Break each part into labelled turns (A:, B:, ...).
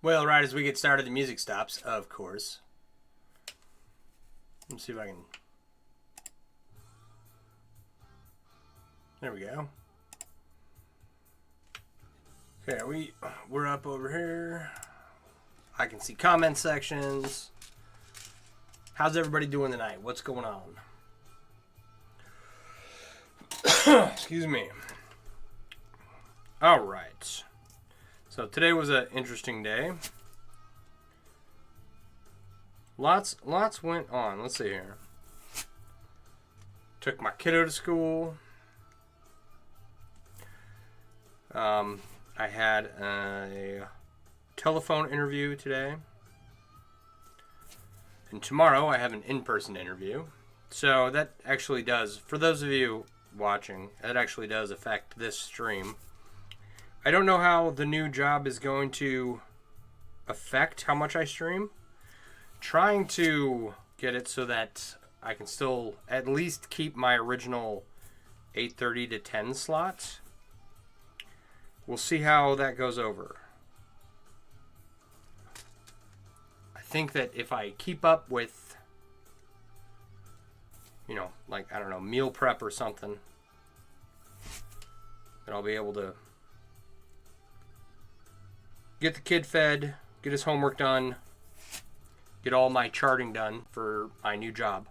A: Well, right as we get started, the music stops, of course. Let's see if I can... There we go. Okay, we're up over here. I can see comment sections. How's everybody doing tonight? What's going on? Excuse me. All right. So today was an interesting day. Lots went on. Let's see here. Took my kiddo to school. I had a telephone interview today. And tomorrow I have an in-person interview. So that actually does, for those of you watching, that actually does affect this stream. I don't know how the new job is going to affect how much I stream. Trying to get it so that I can still at least keep my original 8:30 to 10 slot. We'll see how that goes over. I think that if I keep up with, you know, like, I don't know, meal prep or something, that I'll be able to get the kid fed, get his homework done, get all my charting done for my new job.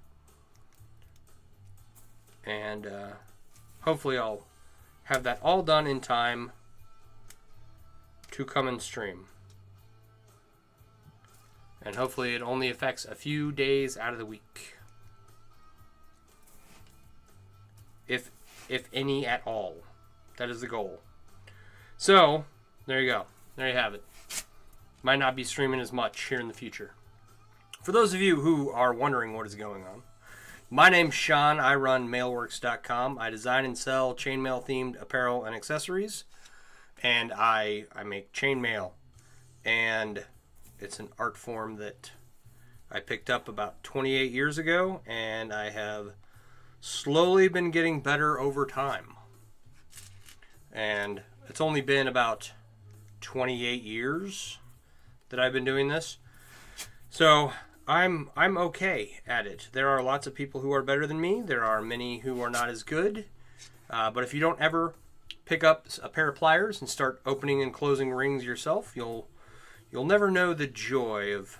A: And hopefully I'll have that all done in time to come and stream. And hopefully it only affects a few days out of the week. If any at all. That is the goal. So, there you go. There you have it. Might not be streaming as much here in the future. For those of you who are wondering what is going on, my name's Sean. I run mailworks.com. I design and sell chainmail themed apparel and accessories. And I make chainmail. And it's an art form that I picked up about 28 years ago. And I have slowly been getting better over time. And it's only been about 28 years that I've been doing this. So I'm okay at it. There are lots of people who are better than me. There are many who are not as good. But if you don't ever pick up a pair of pliers and start opening and closing rings yourself, you'll never know the joy of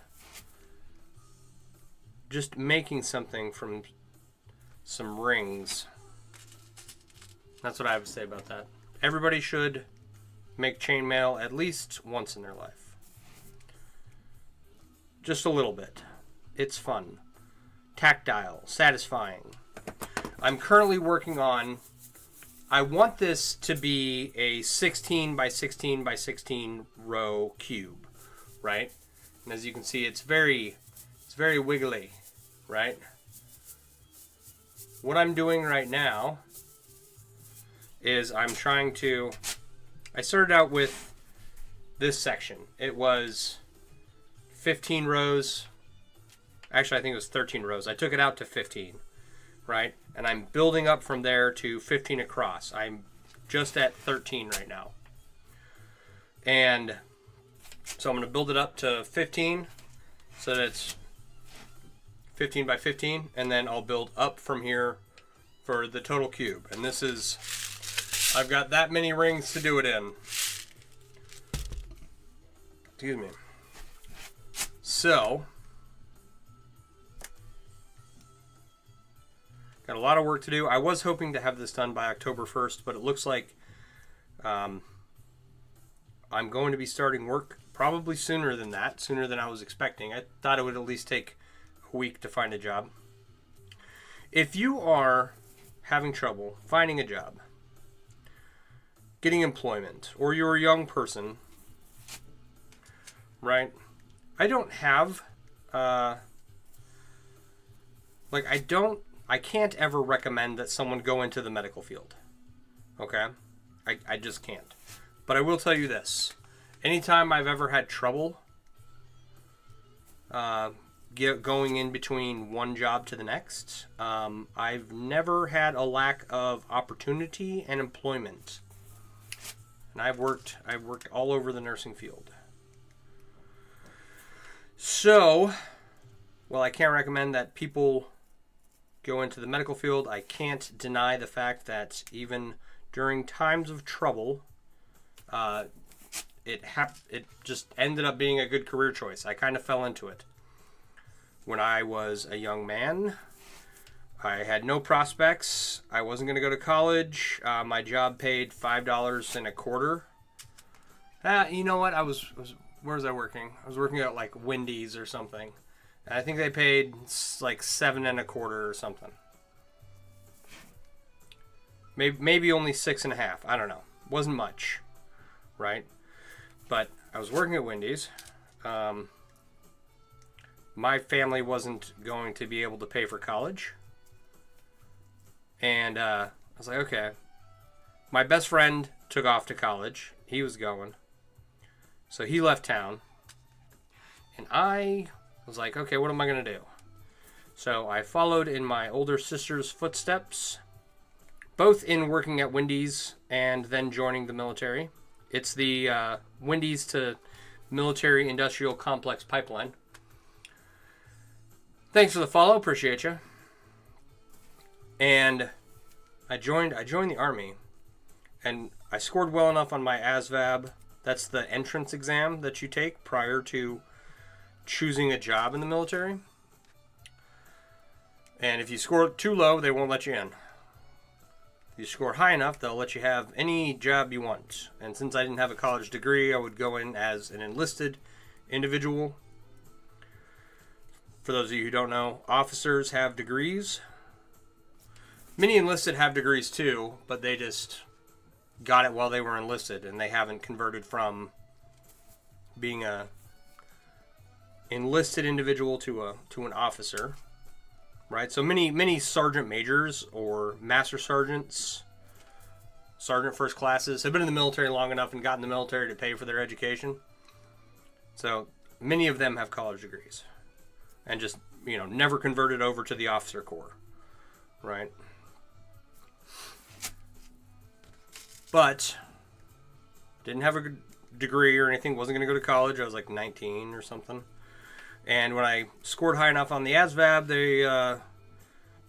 A: just making something from some rings. That's what I have to say about that. Everybody should make chainmail at least once in their life. Just a little bit. It's fun. Tactile. Satisfying. I'm currently working on... I want this to be a 16 by 16 by 16 row cube, right? And as you can see, it's very wiggly, right? What I'm doing right now is I'm trying to... I started out with this section. It was 15 rows. Actually, I think it was 13 rows. I took it out to 15, right? And I'm building up from there to 15 across. I'm just at 13 right now. And so I'm going to build it up to 15 so that it's 15 by 15. And then I'll build up from here for the total cube. And this is... I've got that many rings to do it in. Excuse me. So, got a lot of work to do. I was hoping to have this done by October 1st, but it looks like I'm going to be starting work probably sooner than that, sooner than I was expecting. I thought it would at least take a week to find a job. If you are having trouble finding a job, getting employment, or you're a young person, right? I don't have, I can't ever recommend that someone go into the medical field, okay? I just can't. But I will tell you this. Anytime I've ever had trouble going in between one job to the next, I've never had a lack of opportunity and employment. And I've worked all over the nursing field. So, while I can't recommend that people go into the medical field, I can't deny the fact that even during times of trouble, it just ended up being a good career choice. I kind of fell into it. When I was a young man, I had no prospects. I wasn't going to go to college. My job paid $5 and a quarter. You know what? Where was I working? I was working at like Wendy's or something. And I think they paid like 7 and a quarter or something. Maybe only 6.5. I don't know. Wasn't much, right? But I was working at Wendy's. My family wasn't going to be able to pay for college. And I was like, okay. My best friend took off to college. He was going. So he left town. And I was like, okay, what am I going to do? So I followed in my older sister's footsteps, both in working at Wendy's and then joining the military. It's the Wendy's to Military Industrial Complex pipeline. Thanks for the follow. Appreciate you. And I joined the Army, and I scored well enough on my ASVAB. That's the entrance exam that you take prior to choosing a job in the military. And if you score too low, they won't let you in. If you score high enough, they'll let you have any job you want. And since I didn't have a college degree, I would go in as an enlisted individual. For those of you who don't know, officers have degrees. Many enlisted have degrees too, but they just got it while they were enlisted, and they haven't converted from being a enlisted individual to an officer, right? So many sergeant majors or master sergeants, sergeant first classes have been in the military long enough and gotten the military to pay for their education. So many of them have college degrees, and just never converted over to the officer corps, right? But didn't have a degree or anything, wasn't going to go to college. I was like 19 or something. And when I scored high enough on the ASVAB, they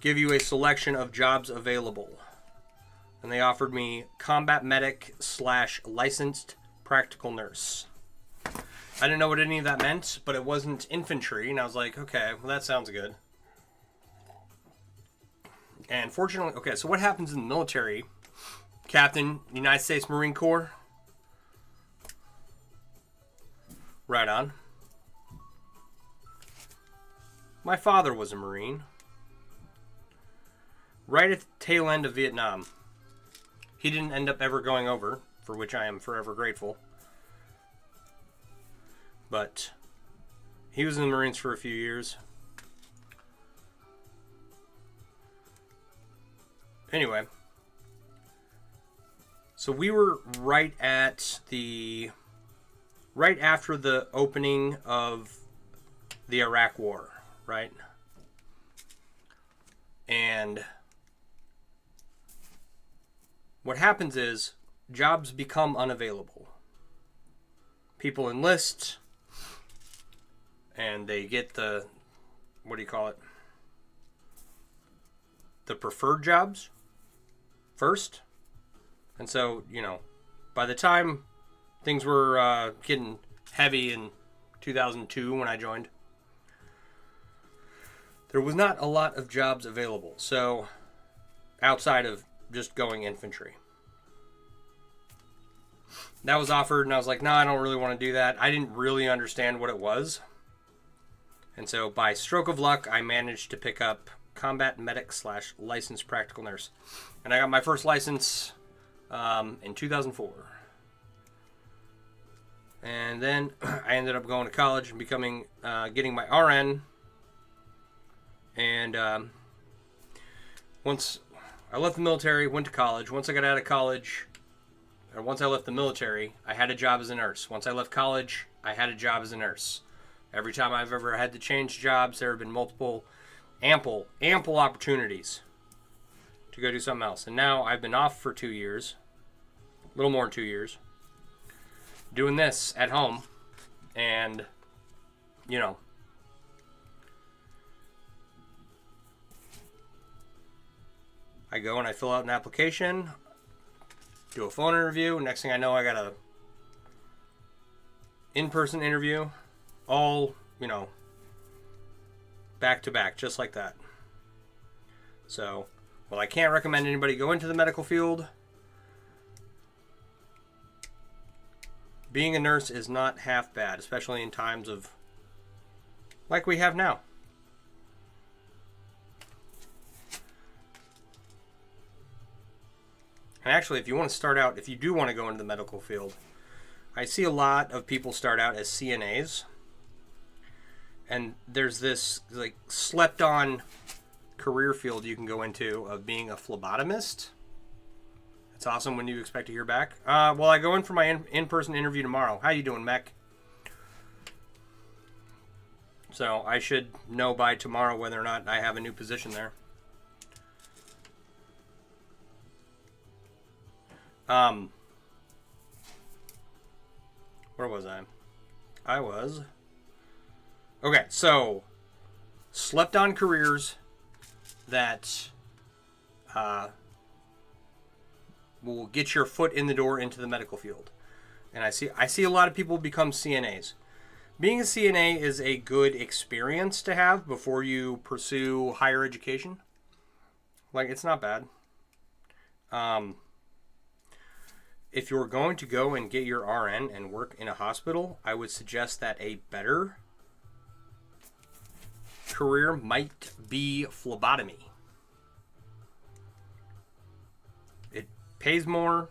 A: give you a selection of jobs available. And they offered me combat medic / licensed practical nurse. I didn't know what any of that meant, but it wasn't infantry. And I was like, okay, well, that sounds good. And fortunately, okay, so what happens in the military? Captain, United States Marine Corps. Right on. My father was a Marine. Right at the tail end of Vietnam. He didn't end up ever going over, for which I am forever grateful. But he was in the Marines for a few years. Anyway. So we were right after the opening of the Iraq War, right? And what happens is jobs become unavailable. People enlist and they get the preferred jobs first. And so, by the time things were getting heavy in 2002 when I joined, there was not a lot of jobs available. So, outside of just going infantry. That was offered, and I was like, no, I don't really want to do that. I didn't really understand what it was. And so, by stroke of luck, I managed to pick up combat medic / licensed practical nurse. And I got my first license in 2004. And then I ended up going to college and getting my RN. And once I left the military, went to college. Once I got out of college, or once I left the military, I had a job as a nurse. Once I left college, I had a job as a nurse. Every time I've ever had to change jobs, there have been multiple, ample opportunities to go do something else. And now I've been off for 2 years, a little more than 2 years, doing this at home. And, I go and I fill out an application, do a phone interview. Next thing I know, I got a in-person interview, all, back to back, just like that. So, well, I can't recommend anybody go into the medical field. Being a nurse is not half bad, especially in times of like we have now. And actually, if you want to start out, if you do want to go into the medical field, I see a lot of people start out as CNAs. And there's this like slept on career field you can go into of being a phlebotomist. It's awesome when you expect to hear back. Well, I go in for my in-person interview tomorrow. How you doing, Mech? So I should know by tomorrow whether or not I have a new position there. Where was I? Okay, so slept on careers that will get your foot in the door into the medical field. And I see a lot of people become CNAs. Being a CNA is a good experience to have before you pursue higher education. Like, it's not bad. If you're going to go and get your RN and work in a hospital, I would suggest that a better career might be phlebotomy. It pays more.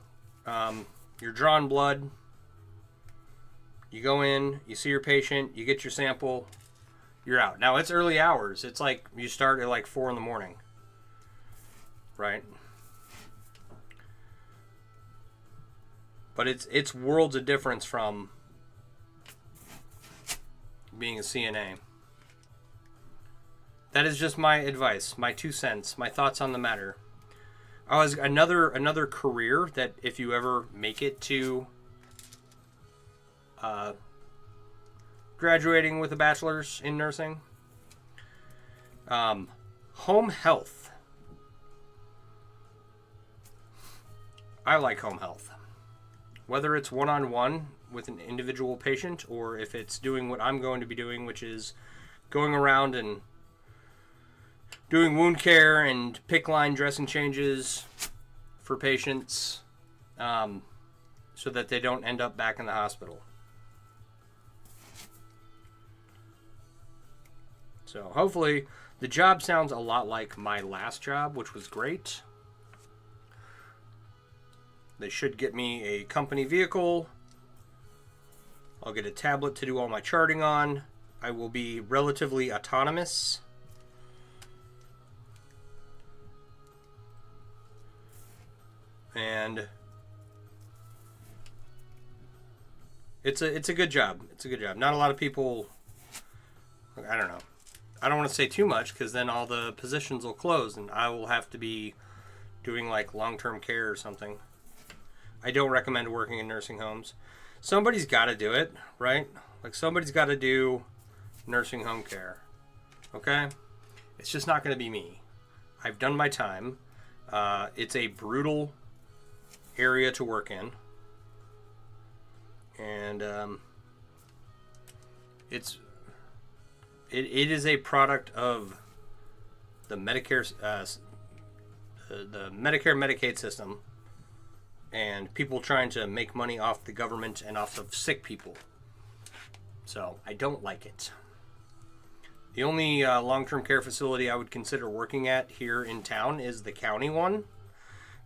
A: You're drawing blood. You go in, you see your patient, you get your sample, you're out. Now, it's early hours. It's like you start at like 4 in the morning, right? But it's worlds of difference from being a CNA. That is just my advice, my 2 cents, my thoughts on the matter. Another career that if you ever make it to graduating with a bachelor's in nursing, home health. I like home health. Whether it's one-on-one with an individual patient or if it's doing what I'm going to be doing, which is going around and doing wound care and PICC line dressing changes for patients so that they don't end up back in the hospital. So hopefully the job sounds a lot like my last job, which was great. They should get me a company vehicle. I'll get a tablet to do all my charting on. I will be relatively autonomous. And it's a good job. It's a good job. Not a lot of people, I don't know. I don't want to say too much because then all the positions will close and I will have to be doing like long-term care or something. I don't recommend working in nursing homes. Somebody's got to do it, right? Like somebody's got to do nursing home care. Okay? It's just not going to be me. I've done my time. It's a brutal area to work in. And it is a product of the Medicare Medicaid system and people trying to make money off the government and off of sick people. So I don't like it. The only long-term care facility I would consider working at here in town is the county one.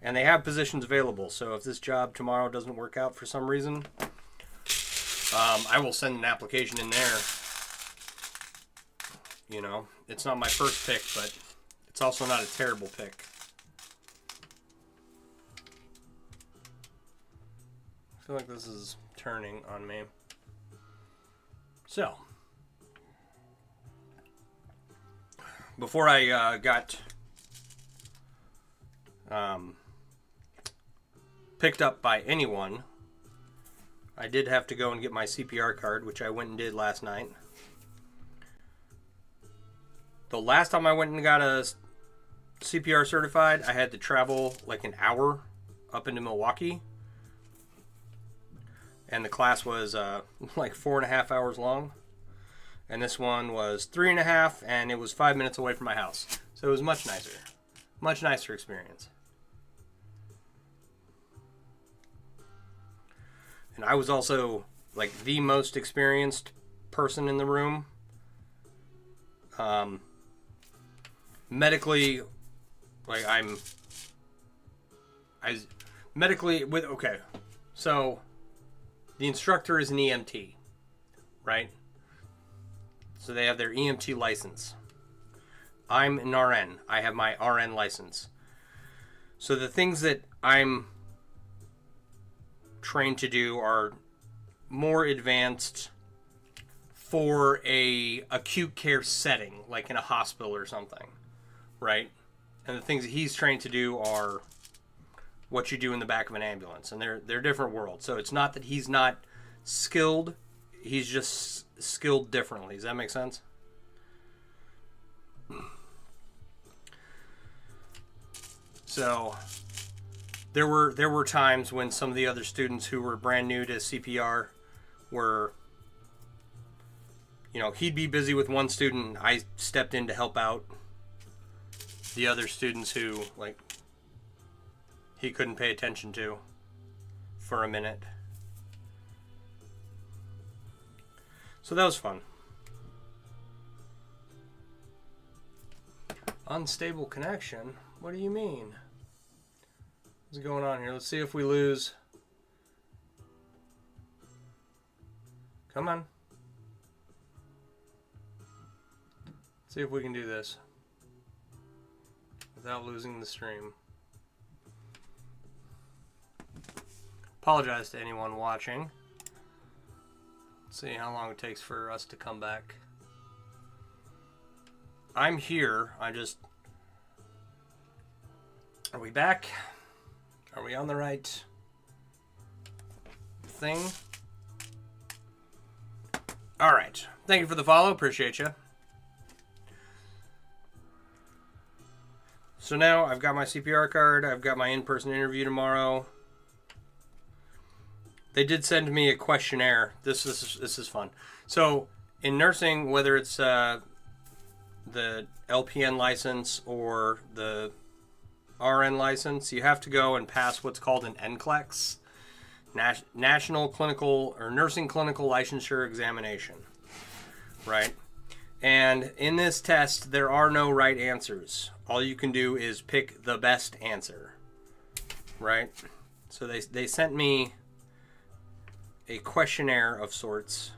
A: And they have positions available. So if this job tomorrow doesn't work out for some reason, I will send an application in there. You know, it's not my first pick, but it's also not a terrible pick. I feel like this is turning on me. So, before I got picked up by anyone, I did have to go and get my CPR card, which I went and did last night. The last time I went and got a CPR certified, I had to travel like an hour up into Milwaukee. And the class was like 4.5 hours long. And this one was 3.5, and it was 5 minutes away from my house. So it was much nicer. Much nicer experience. And I was also like the most experienced person in the room. Medically, like okay. So the instructor is an EMT, right? So they have their EMT license. I'm an RN. I have my RN license. So the things that I'm trained to do are more advanced for a acute care setting, like in a hospital or something, right? And the things that he's trained to do are what you do in the back of an ambulance, and they're different worlds. So it's not that he's not skilled, he's just skilled differently. Does that make sense? So there were times when some of the other students who were brand new to CPR were, you know, he'd be busy with one student, I stepped in to help out the other students who, like, he couldn't pay attention to for a minute. So that was fun. Unstable connection? What do you mean? What's going on here? Let's see if we lose. Come on. Let's see if we can do this without losing the stream. Apologize to anyone watching. Let's see how long it takes for us to come back. I'm here. Are we back? Are we on the right thing? All right. Thank you for the follow. Appreciate you. So now I've got my CPR card. I've got my in-person interview tomorrow. They did send me a questionnaire. This is fun. So in nursing, whether it's the LPN license or the RN license, you have to go and pass what's called an NCLEX, National Clinical or Nursing Clinical Licensure Examination, right? And in this test, there are no right answers. All you can do is pick the best answer, right? So they sent me a questionnaire of sorts,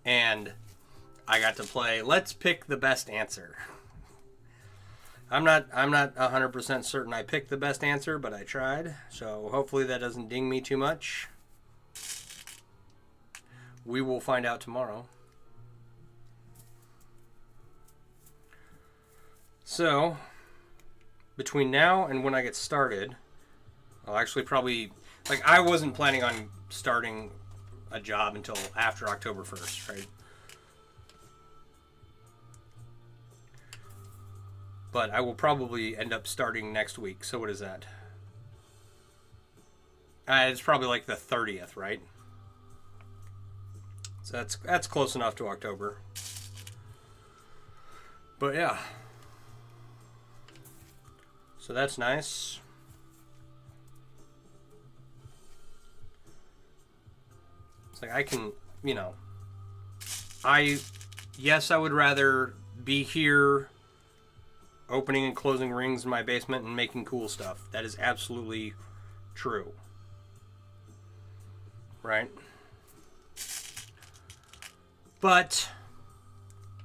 A: and I got to play let's pick the best answer. I'm not 100% certain I picked the best answer, but I tried. So hopefully that doesn't ding me too much. We will find out tomorrow. So between now and when I get started, I'll actually probably, like, I wasn't planning on starting a job until after October 1st, right? But I will probably end up starting next week. So what is that? It's probably like the 30th, right? So that's close enough to October. But yeah. So that's nice. It's like I can, you know, yes, I would rather be here opening and closing rings in my basement and making cool stuff. That is absolutely true. Right? But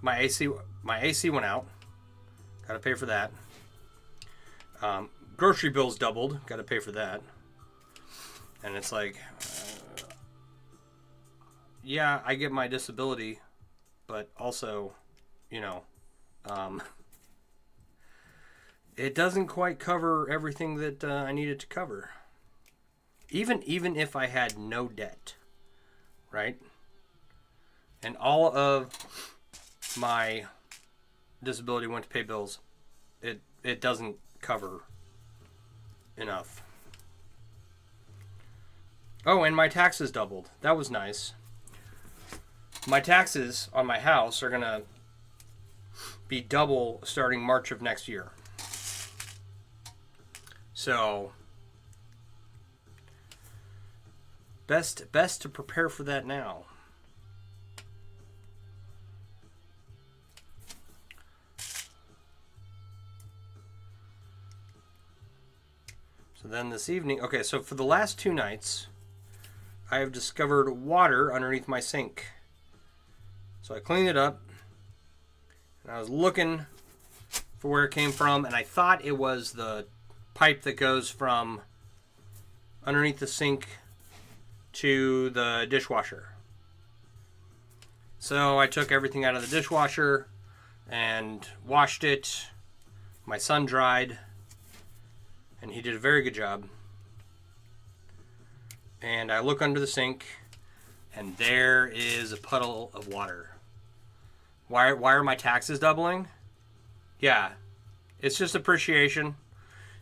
A: my AC went out. Got to pay for that. Grocery bills doubled. Got to pay for that. And it's like, yeah, I get my disability, but also, you know, it doesn't quite cover everything that I needed to cover. Even if I had no debt, right? And all of my disability went to pay bills. it doesn't cover enough. Oh, and my taxes doubled. That was nice. My taxes on my house are gonna be double starting March of next year. So best to prepare for that now. So then this evening, okay, so for the last 2 nights, I have discovered water underneath my sink. So I cleaned it up, and I was looking for where it came from, and I thought it was the pipe that goes from underneath the sink to the dishwasher. So I took everything out of the dishwasher and washed it. My son dried, and he did a very good job. And I look under the sink, and there is a puddle of water. Why are my taxes doubling? Yeah, it's just appreciation.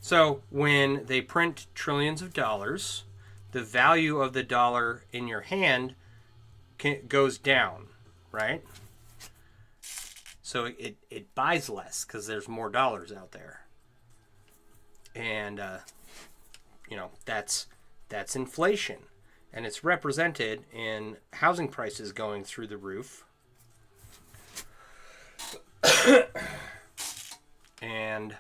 A: So when they print trillions of dollars, the value of the dollar in your hand goes down, right? So it buys less because there's more dollars out there. And, that's inflation. And it's represented in housing prices going through the roof. And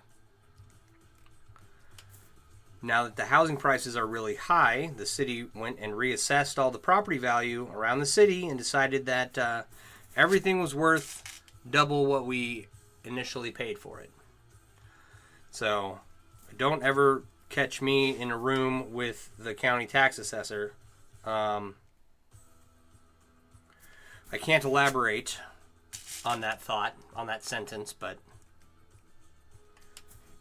A: now that the housing prices are really high, the city went and reassessed all the property value around the city and decided that everything was worth double what we initially paid for it. So don't ever catch me in a room with the county tax assessor. I can't elaborate on that thought, on that sentence, but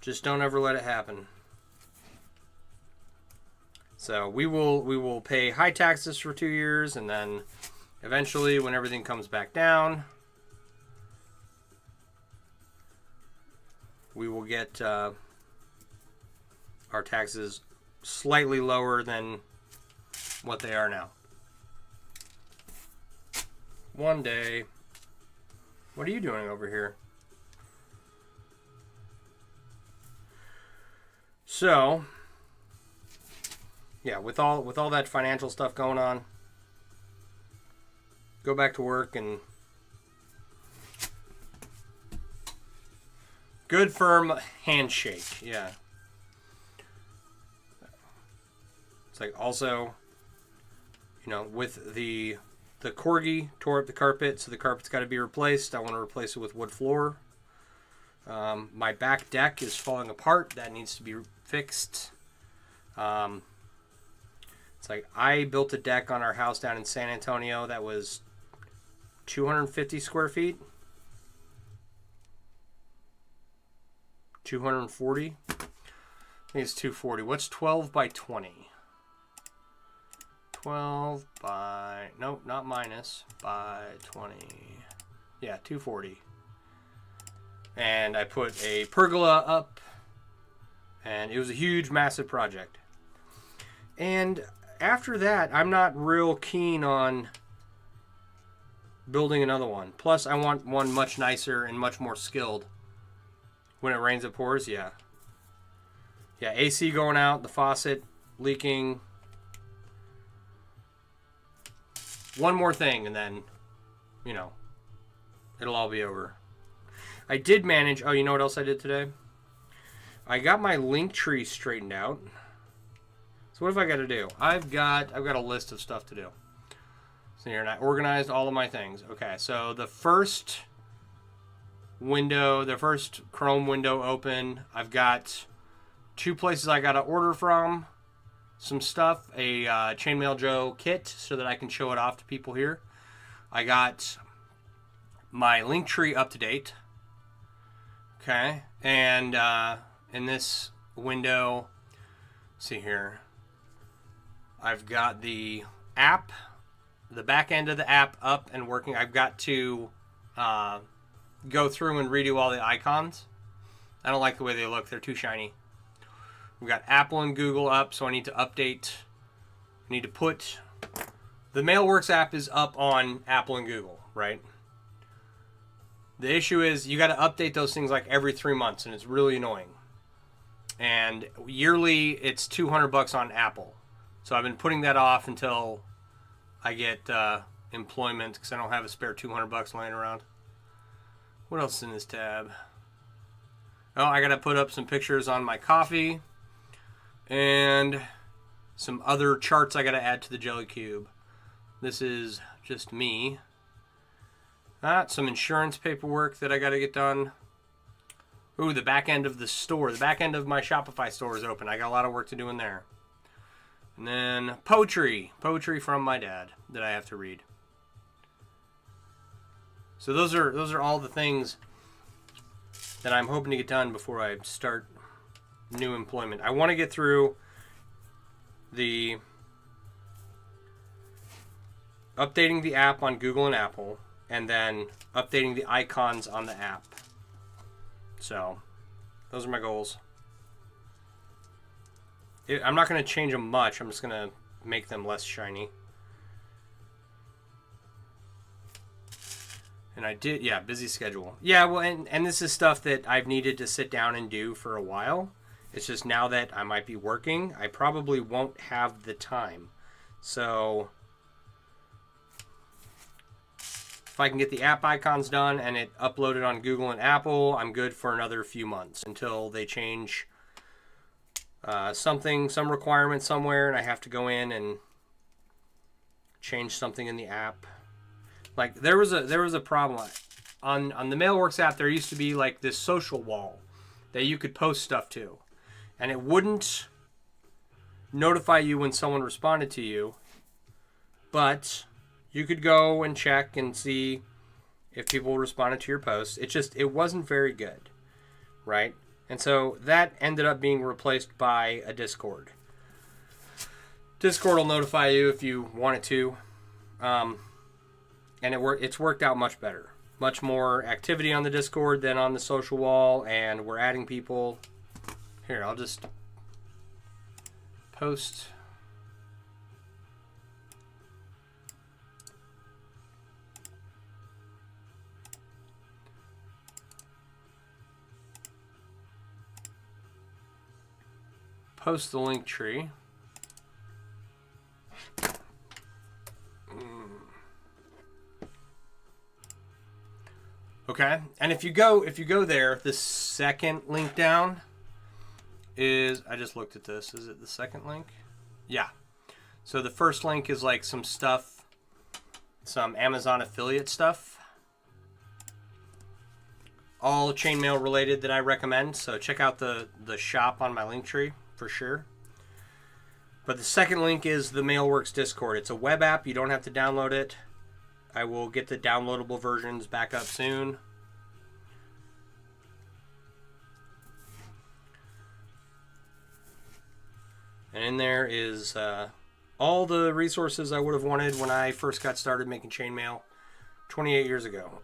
A: just don't ever let it happen. So we will pay high taxes for 2 years, and then eventually, when everything comes back down, we will get our taxes slightly lower than what they are now. One day. What are you doing over here? So, yeah, with all that financial stuff going on, go back to work and good firm handshake. Yeah. It's like also, with the corgi tore up the carpet, so the carpet's got to be replaced. I want to replace it with wood floor. My back deck is falling apart. That needs to be fixed. It's like I built a deck on our house down in San Antonio that was 250 square feet. 240. I think it's 240. What's 12 by 20? 12 by, nope, not minus, by 20. Yeah, 240. And I put a pergola up, and it was a huge, massive project. And after that, I'm not real keen on building another one. Plus, I want one much nicer and much more skilled. When it rains, it pours, yeah. Yeah, AC going out, the faucet leaking. One more thing, and then, it'll all be over. I did manage, you know what else I did today? I got my Linktree straightened out. So what have I got to do? I've got a list of stuff to do. So here, and I organized all of my things. Okay, so the first Chrome window open. I've got 2 places I got to order from. Some stuff, a Chainmail Joe kit, so that I can show it off to people here. I got my Linktree up to date. Okay, and in this window, let's see here, I've got the app, the back end of the app up and working. I've got to go through and redo all the icons. I don't like the way they look. They're too shiny. We've got Apple and Google up, so I need to update. I need to put... The MailWorks app is up on Apple and Google, right? The issue is you got to update those things like every 3 months, and it's really annoying. And yearly, it's $200 on Apple. So I've been putting that off until I get employment, because I don't have a spare $200 laying around. What else is in this tab? Oh, I got to put up some pictures on my coffee and some other charts I got to add to the Jelly Cube. This is just me. Some insurance paperwork that I got to get done. Ooh, the back end of the store. The back end of my Shopify store is open. I got a lot of work to do in there. And then poetry. Poetry from my dad that I have to read. So those are all the things that I'm hoping to get done before I start new employment. I want to get through the updating the app on Google and Apple, and then updating the icons on the app. So, those are my goals. I'm not going to change them much. I'm just going to make them less shiny. And I did, yeah, busy schedule. Yeah, well, and this is stuff that I've needed to sit down and do for a while. It's just now that I might be working, I probably won't have the time. So... if I can get the app icons done and it uploaded on Google and Apple, I'm good for another few months until they change some requirement somewhere, and I have to go in and change something in the app. Like there was a problem on the MailWorks app. There used to be like this social wall that you could post stuff to, and it wouldn't notify you when someone responded to you, but you could go and check and see if people responded to your posts. It wasn't very good, right? And so that ended up being replaced by a Discord. Discord will notify you if you want it to. And it's worked out much better. Much more activity on the Discord than on the social wall, and we're adding people. Here, I'll just post... post the link tree. Okay, and if you go there, the second link down is, I just looked at this. Is it the second link? Yeah. So the first link is like some stuff, some Amazon affiliate stuff. All chainmail related that I recommend. So check out the shop on my link tree. For sure. But the second link is the MailWorks Discord. It's a web app. You don't have to download it. I will get the downloadable versions back up soon. And in there is all the resources I would have wanted when I first got started making chainmail 28 years ago.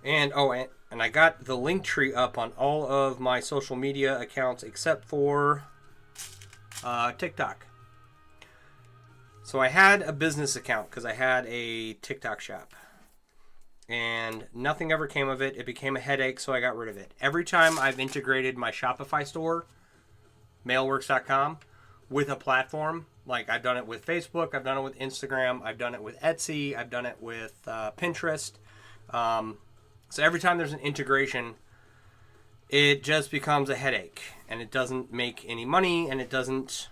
A: And and I got the link tree up on all of my social media accounts except for TikTok. So I had a business account because I had a TikTok shop. And nothing ever came of it. It became a headache, so I got rid of it. Every time I've integrated my Shopify store, mailworks.com, with a platform, like I've done it with Facebook, I've done it with Instagram, I've done it with Etsy, I've done it with Pinterest. So every time there's an integration, it just becomes a headache, and it doesn't make any money, and it doesn't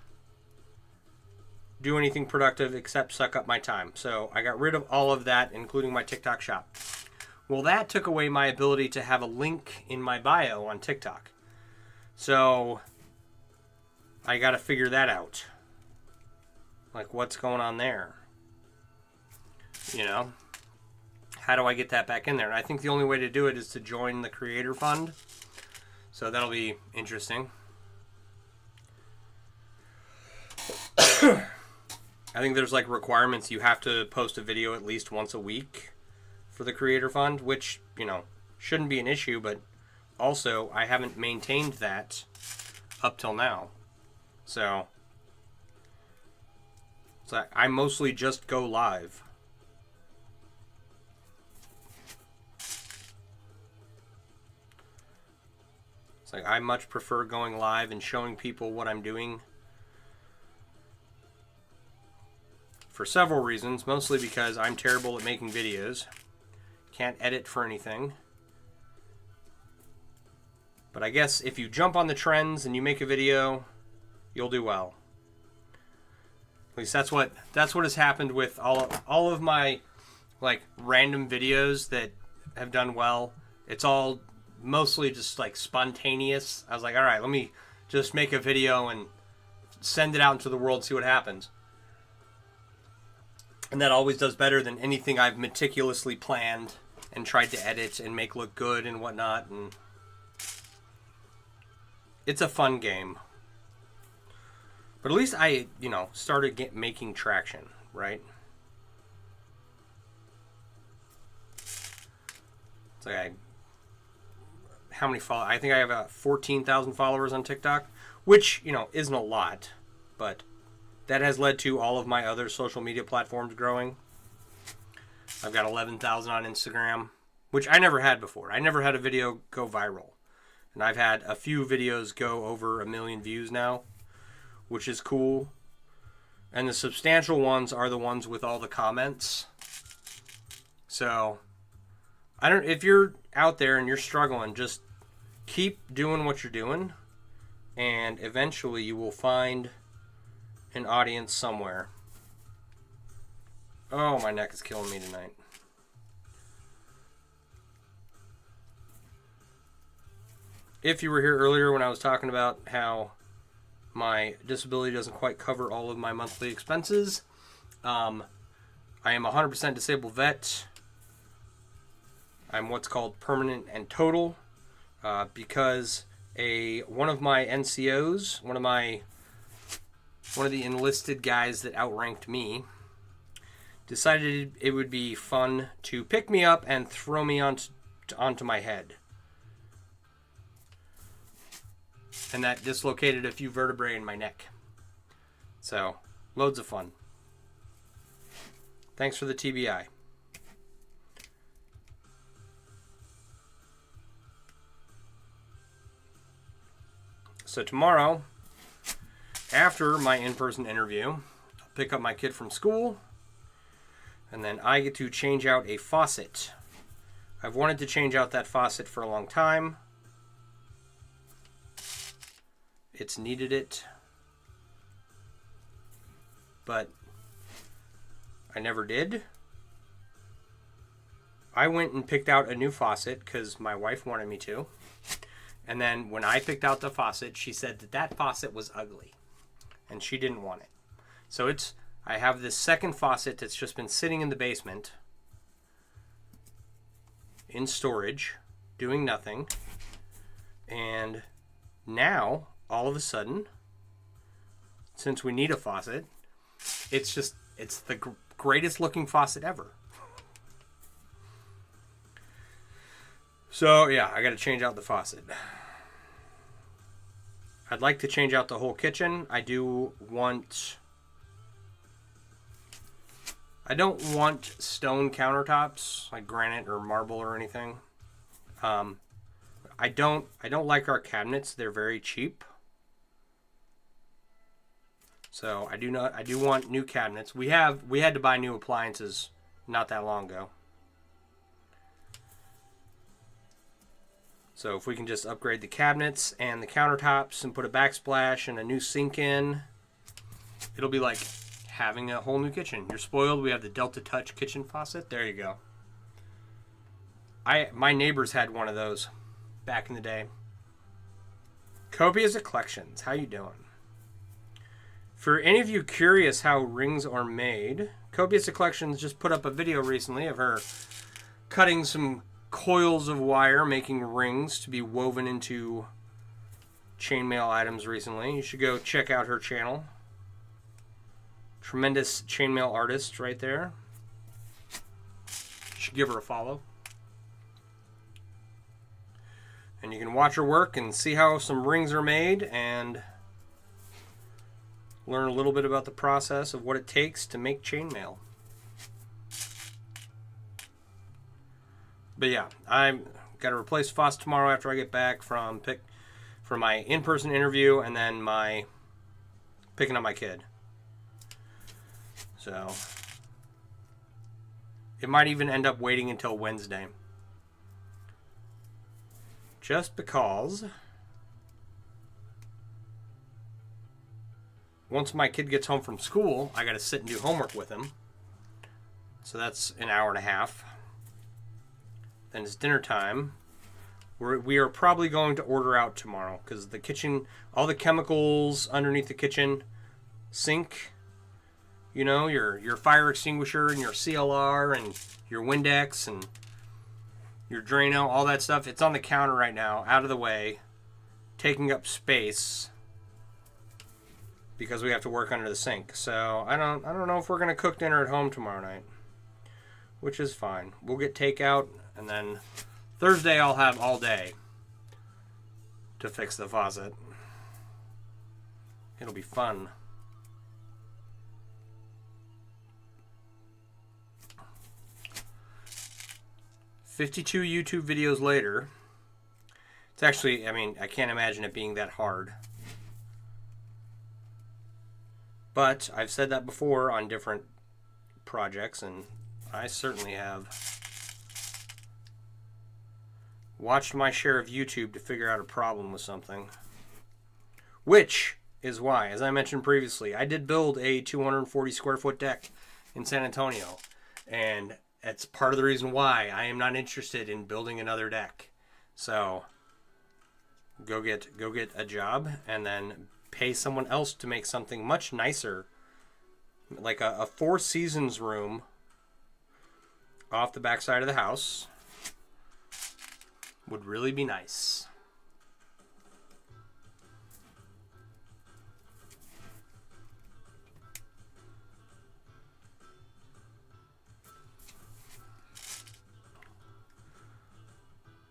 A: do anything productive except suck up my time. So I got rid of all of that, including my TikTok shop. Well, that took away my ability to have a link in my bio on TikTok. So I got to figure that out. Like, what's going on there? You know? How do I get that back in there? And I think the only way to do it is to join the Creator Fund. So that'll be interesting. I think there's like requirements. You have to post a video at least once a week for the Creator Fund, which, you know, shouldn't be an issue, but also I haven't maintained that up till now. So I mostly just go live. It's like I much prefer going live and showing people what I'm doing for several reasons, mostly because I'm terrible at making videos. Can't edit for anything. But I guess if you jump on the trends and you make a video, you'll do well. At least that's what has happened with all of my like random videos that have done well. It's all mostly just like spontaneous. I was like, all right, let me just make a video and send it out into the world, see what happens. And that always does better than anything I've meticulously planned and tried to edit and make look good and whatnot. And it's a fun game. But at least I, you know, started making traction, right? It's like how many followers? I think I have about 14,000 followers on TikTok, which, you know, isn't a lot, but that has led to all of my other social media platforms growing. I've got 11,000 on Instagram, which I never had before. I never had a video go viral. And I've had a few videos go over 1 million views now, which is cool. And the substantial ones are the ones with all the comments. So, if you're out there and you're struggling, just keep doing what you're doing, and eventually you will find an audience somewhere. Oh, my neck is killing me tonight. If you were here earlier when I was talking about how my disability doesn't quite cover all of my monthly expenses, I am a 100% disabled vet. I'm what's called permanent and total, because one of my NCOs, one of the enlisted guys that outranked me, decided it would be fun to pick me up and throw me onto my head. And that dislocated a few vertebrae in my neck. So, loads of fun. Thanks for the TBI. So tomorrow, after my in-person interview, I'll pick up my kid from school, and then I get to change out a faucet. I've wanted to change out that faucet for a long time. It's needed it, but I never did. I went and picked out a new faucet because my wife wanted me to. And then when I picked out the faucet, she said that faucet was ugly and she didn't want it. So I have this second faucet that's just been sitting in the basement in storage, doing nothing. And now, all of a sudden, since we need a faucet, it's the greatest looking faucet ever. So yeah, I got to change out the faucet. I'd like to change out the whole kitchen. I don't want stone countertops, like granite or marble or anything. I don't like our cabinets. They're very cheap. So I do want new cabinets. We had to buy new appliances not that long ago. So if we can just upgrade the cabinets and the countertops and put a backsplash and a new sink in, it'll be like having a whole new kitchen. You're spoiled. We have the Delta Touch kitchen faucet. There you go. My neighbors had one of those back in the day. Copious Collections, how you doing? For any of you curious how rings are made, Copious Collections just put up a video recently of her cutting some coils of wire, making rings to be woven into chainmail items recently. You should go check out her channel. Tremendous chainmail artist right there. You should give her a follow. And you can watch her work and see how some rings are made and learn a little bit about the process of what it takes to make chainmail. But yeah, I've got to replace faucet tomorrow after I get back from my in-person interview and then my picking up my kid. So it might even end up waiting until Wednesday. Just because once my kid gets home from school, I got to sit and do homework with him. So that's an hour and a half. Then it's dinner time. We are probably going to order out tomorrow because the kitchen, all the chemicals underneath the kitchen sink, you know, your fire extinguisher and your CLR and your Windex and your Drano, all that stuff, it's on the counter right now, out of the way, taking up space because we have to work under the sink. So I don't know if we're going to cook dinner at home tomorrow night, which is fine. We'll get takeout, and then Thursday I'll have all day to fix the faucet. It'll be fun. "52 YouTube videos later." It's actually, I mean, I can't imagine it being that hard. But I've said that before on different projects, and I certainly have watched my share of YouTube to figure out a problem with something. Which is why, as I mentioned previously, I did build a 240 square foot deck in San Antonio. And that's part of the reason why I am not interested in building another deck. So go get a job and then pay someone else to make something much nicer, like a Four Seasons room off the back side of the house. Would really be nice.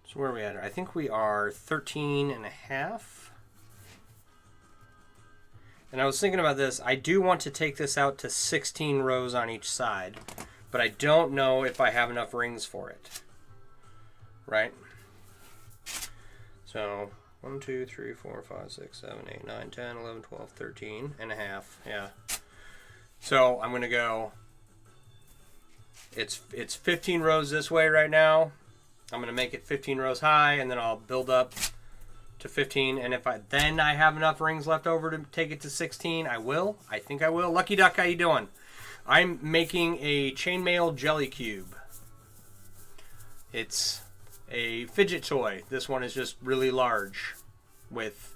A: So where are we at? I think we are 13 and a half. And I was thinking about this. I do want to take this out to 16 rows on each side, but I don't know if I have enough rings for it. Right? So 1, 2, 3, 4, 5, 6, 7, 8, 9, 10, 11, 12, 13 and a half. Yeah. So I'm going to go, it's 15 rows this way right now. I'm going to make it 15 rows high, and then I'll build up to 15. And if I have enough rings left over to take it to 16, I will. I think I will. Lucky Duck, how you doing? I'm making a chainmail jelly cube. It's a fidget toy. This one is just really large with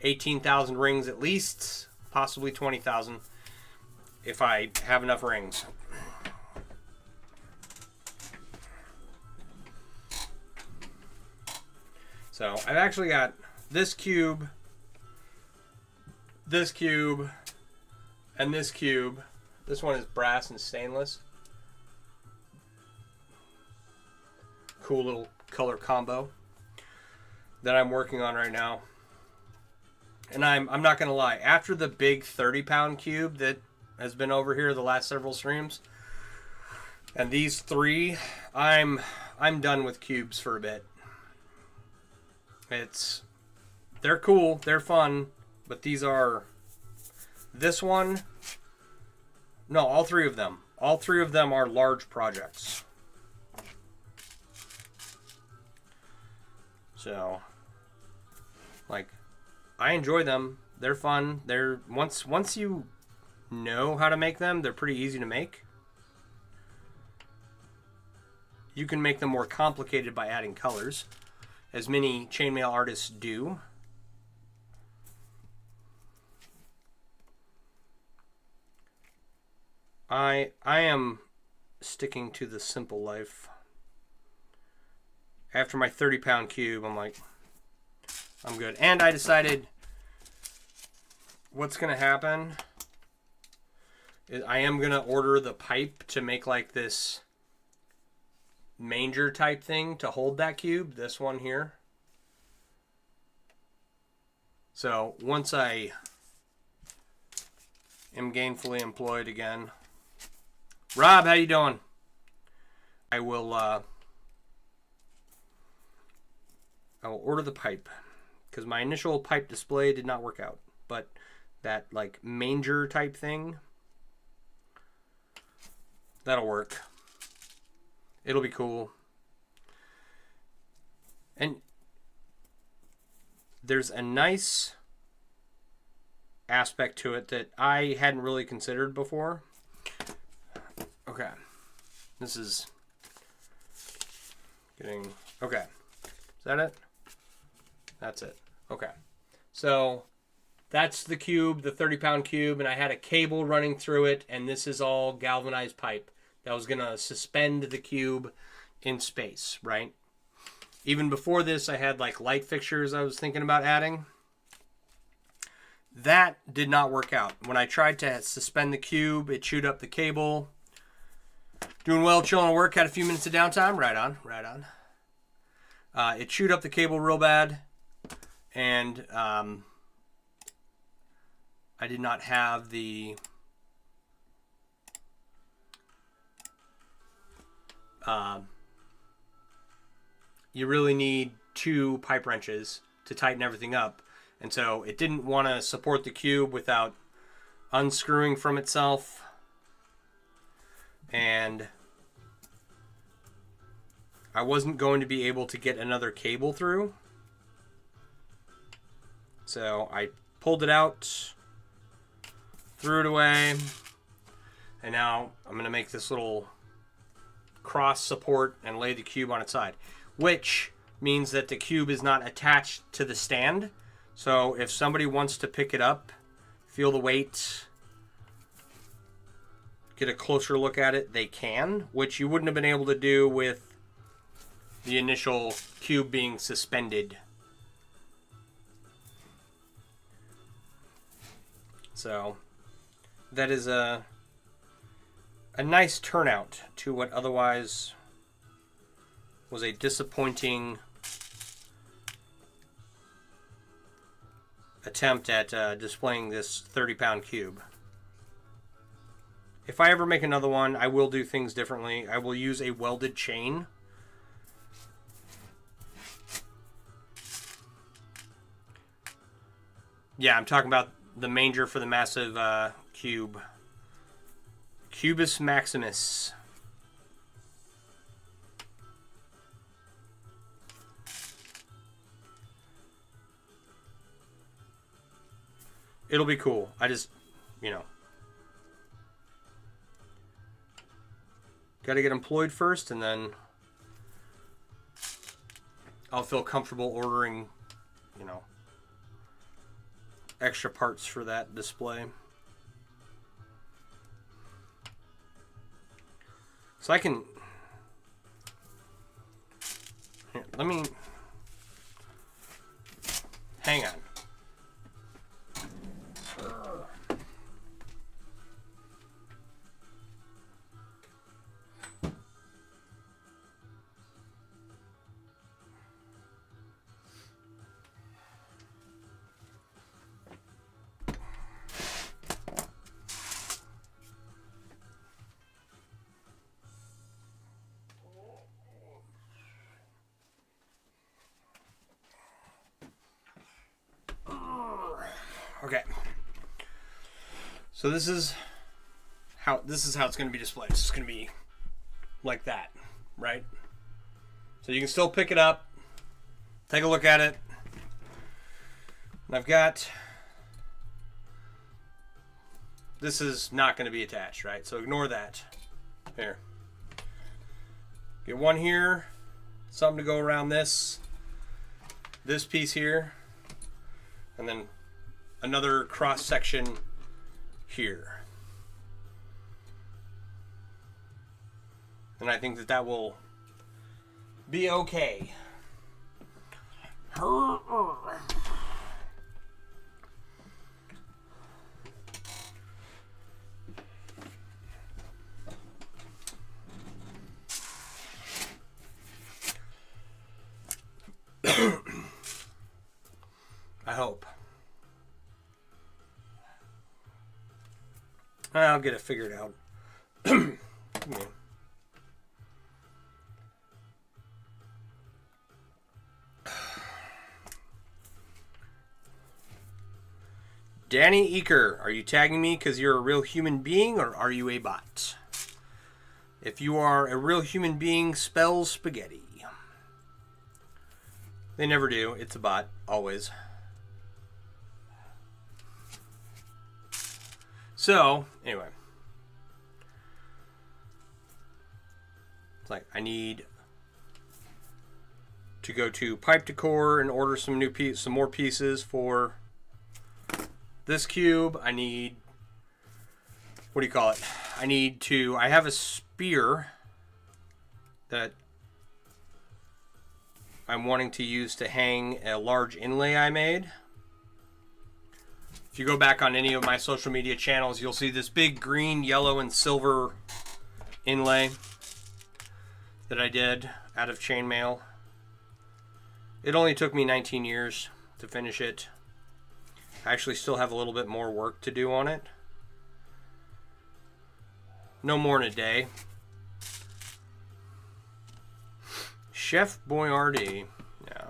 A: 18,000 rings at least, possibly 20,000 if I have enough rings. So I've actually got this cube, and this cube. This one is brass and stainless. Cool little color combo that I'm working on right now. And I'm not gonna lie, after the big 30-pound cube that has been over here the last several streams, and these three, I'm done with cubes for a bit. They're cool, they're fun, but this one, no, all three of them are large projects. So, like, I enjoy them. They're fun. They're once you know how to make them, they're pretty easy to make. You can make them more complicated by adding colors, as many chainmail artists do. I am sticking to the simple life. After my 30-pound cube, I'm like, I'm good. And I decided what's going to happen is I am going to order the pipe to make like this manger type thing to hold that cube, this one here. So once I am gainfully employed again, Rob, how you doing? I will order the pipe, because my initial pipe display did not work out, but that like manger type thing, that'll work. It'll be cool. And there's a nice aspect to it that I hadn't really considered before. Okay. This is getting... Okay. Is that it? That's it. Okay. So that's the cube, the 30-pound cube, and I had a cable running through it, and this is all galvanized pipe that was going to suspend the cube in space, right? Even before this, I had like light fixtures I was thinking about adding. That did not work out. When I tried to suspend the cube, it chewed up the cable. Doing well, chilling at work, had a few minutes of downtime. Right on, right on. It chewed up the cable real bad, and I did not have the you really need 2 pipe wrenches to tighten everything up, and so it didn't want to support the cube without unscrewing from itself, and I wasn't going to be able to get another cable through. So I pulled it out, threw it away, and now I'm going to make this little cross support and lay the cube on its side, which means that the cube is not attached to the stand. So if somebody wants to pick it up, feel the weight, get a closer look at it, they can, which you wouldn't have been able to do with the initial cube being suspended. So that is a nice turnout to what otherwise was a disappointing attempt at displaying this 30-pound cube. If I ever make another one, I will do things differently. I will use a welded chain. Yeah, I'm talking about the manger for the massive cube. Cubus Maximus. It'll be cool. I just, got to get employed first, and then I'll feel comfortable ordering, extra parts for that display. So I can... Here, let me... Hang on. Okay. So this is how it's going to be displayed. It's going to be like that, right? So you can still pick it up, take a look at it. And I've got, this is not going to be attached, right? So ignore that. Here. Get one here, something to go around this piece here, and then another cross section here. And I think that will be okay. I'll get it figured out. Yeah. Danny Eaker, are you tagging me because you're a real human being, or are you a bot? If you are a real human being, spell spaghetti. They never do. It's a bot, always. So, anyway. It's like, I need to go to Pipe Decor and order some more pieces for this cube. I need, what do you call it? I have a spear that I'm wanting to use to hang a large inlay I made. If you go back on any of my social media channels, you'll see this big green, yellow, and silver inlay that I did out of chainmail. It only took me 19 years to finish it. I actually still have a little bit more work to do on it. No more in a day. Chef Boyardee. Yeah.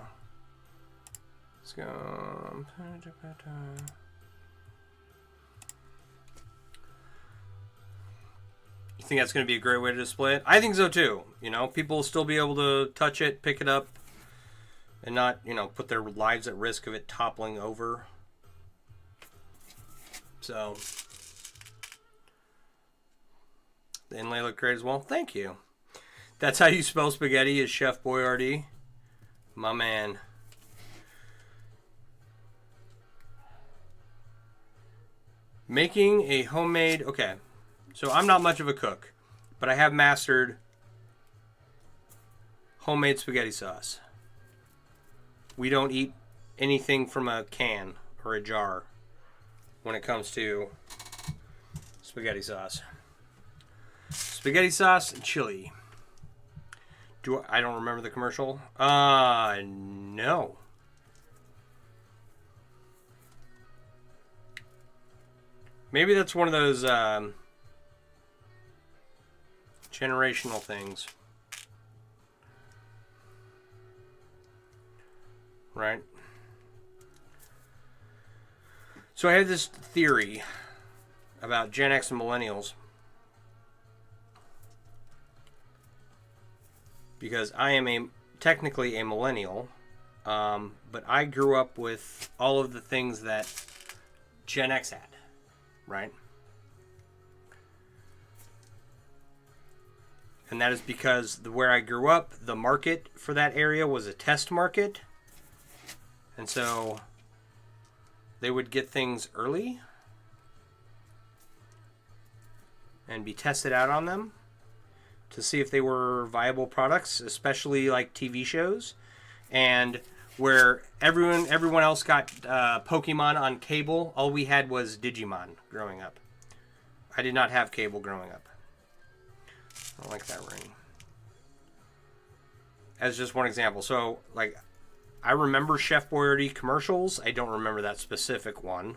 A: Let's go. You think that's going to be a great way to display it? I think so too. You know, people will still be able to touch it, pick it up, and not, you know, put their lives at risk of it toppling over. So, the inlay looked great as well. Thank you. That's how you spell spaghetti, is Chef Boyardee. My man. Making a homemade... Okay, so I'm not much of a cook, but I have mastered homemade spaghetti sauce. We don't eat anything from a can or a jar when it comes to spaghetti sauce. Spaghetti sauce and chili. I don't remember the commercial. No. Maybe that's one of those generational things. Right? So I have this theory about Gen X and millennials. Because I am technically a millennial, but I grew up with all of the things that Gen X had, right? And that is because where I grew up, the market for that area was a test market. And so they would get things early and be tested out on them to see if they were viable products, especially like TV shows. And where everyone else got Pokemon on cable, all we had was Digimon growing up. I did not have cable growing up. I don't like that ring. As just one example. So, like, I remember Chef Boyardee commercials. I don't remember that specific one.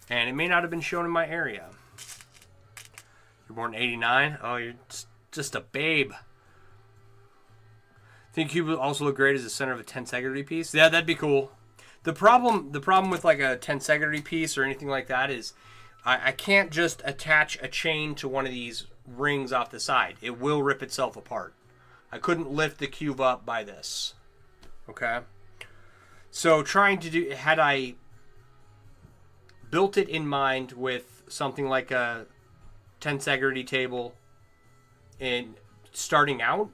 A: And it may not have been shown in my area. You're born in 89? Oh, you're just a babe. Think you would also look great as the center of a tensegrity piece? Yeah, that'd be cool. The problem with like a tensegrity piece or anything like that is I can't just attach a chain to one of these rings off the side. It will rip itself apart. I couldn't lift the cube up by this. Okay? So had I built it in mind with something like a tensegrity table and starting out,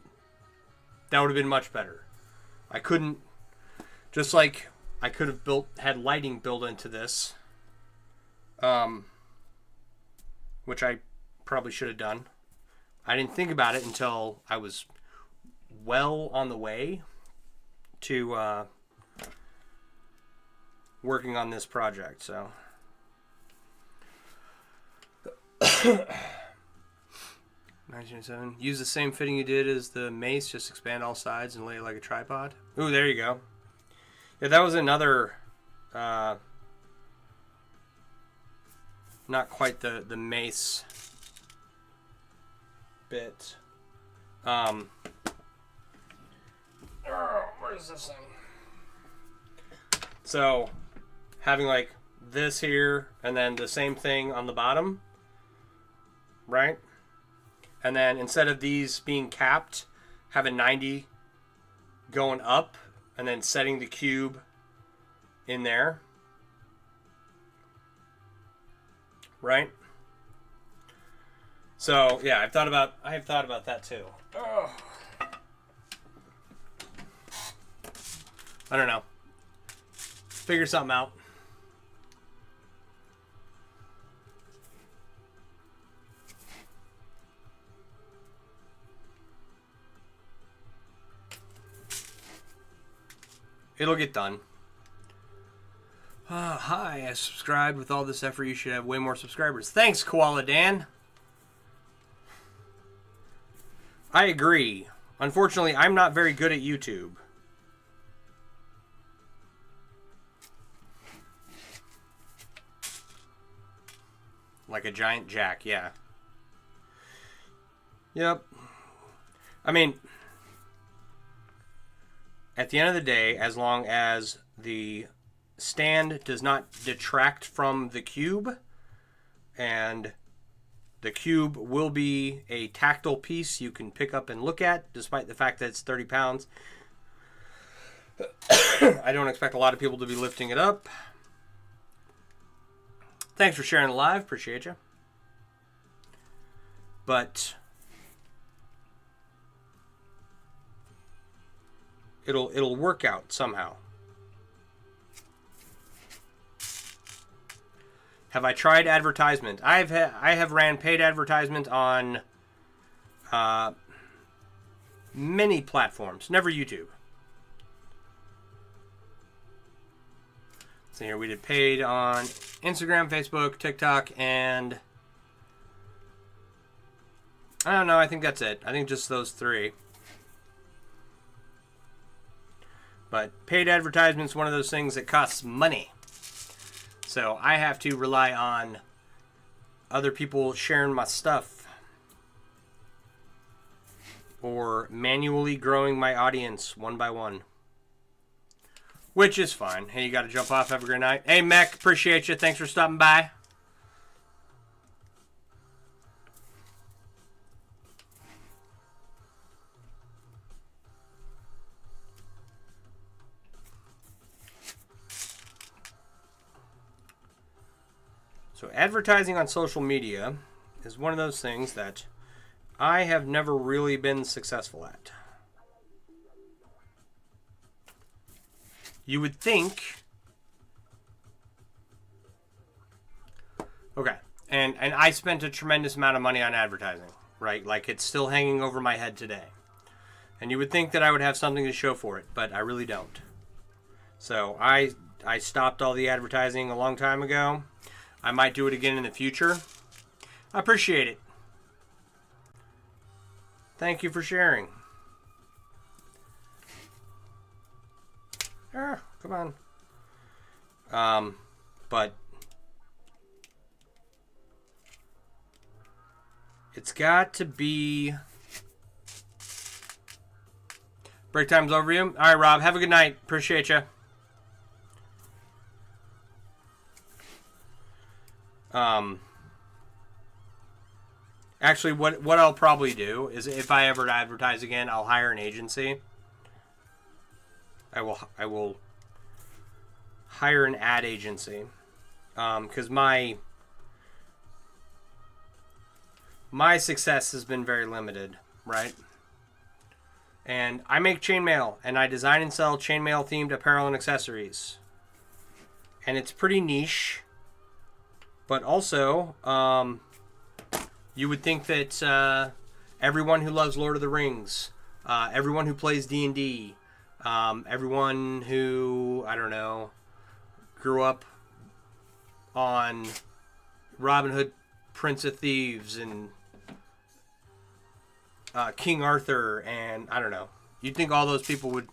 A: that would have been much better. I couldn't, just like I could have had lighting built into this, which I probably should have done. I didn't think about it until I was well on the way to working on this project, so. 1907. Use the same fitting you did as the mace, just expand all sides and lay it like a tripod. Ooh, there you go. Yeah, that was another Not quite the mace bit. Where's this thing? So, having like this here, and then the same thing on the bottom, right? And then instead of these being capped, have a 90 going up, and then setting the cube in there, right? So yeah, I have thought about that too. Oh. I don't know. Figure something out. It'll get done. Hi, I subscribed. With all this effort, you should have way more subscribers. Thanks, Koala Dan. I agree. Unfortunately, I'm not very good at YouTube. Like a giant jack, yeah. Yep. I mean, at the end of the day, as long as the stand does not detract from the cube, and the cube will be a tactile piece you can pick up and look at, despite the fact that it's 30 pounds. I don't expect a lot of people to be lifting it up. Thanks for sharing the live. Appreciate you. But it'll work out somehow. Have I tried advertisement? I have ran paid advertisement on many platforms, never YouTube. So here we did paid on Instagram, Facebook, TikTok, and I don't know, I think that's it. I think just those three. But paid advertisement's one of those things that costs money. So I have to rely on other people sharing my stuff, or manually growing my audience one by one. Which is fine. Hey, you got to jump off. Have a great night. Hey, Mech, appreciate you. Thanks for stopping by. So advertising on social media is one of those things that I have never really been successful at. You would think... Okay, and I spent a tremendous amount of money on advertising, right? Like, it's still hanging over my head today. And you would think that I would have something to show for it, but I really don't. So I stopped all the advertising a long time ago. I might do it again in the future. I appreciate it. Thank you for sharing. Come on. But it's got to be... Break time's over you? All right, Rob. Have a good night. Appreciate you. Actually, what I'll probably do is, if I ever advertise again, I'll hire an agency. I will hire an ad agency, because my success has been very limited, right? And I make chainmail, and I design and sell chainmail themed apparel and accessories, and it's pretty niche. But also, you would think that everyone who loves Lord of the Rings, everyone who plays D&D, everyone who, I don't know, grew up on Robin Hood, Prince of Thieves, and King Arthur, and I don't know. You'd think all those people would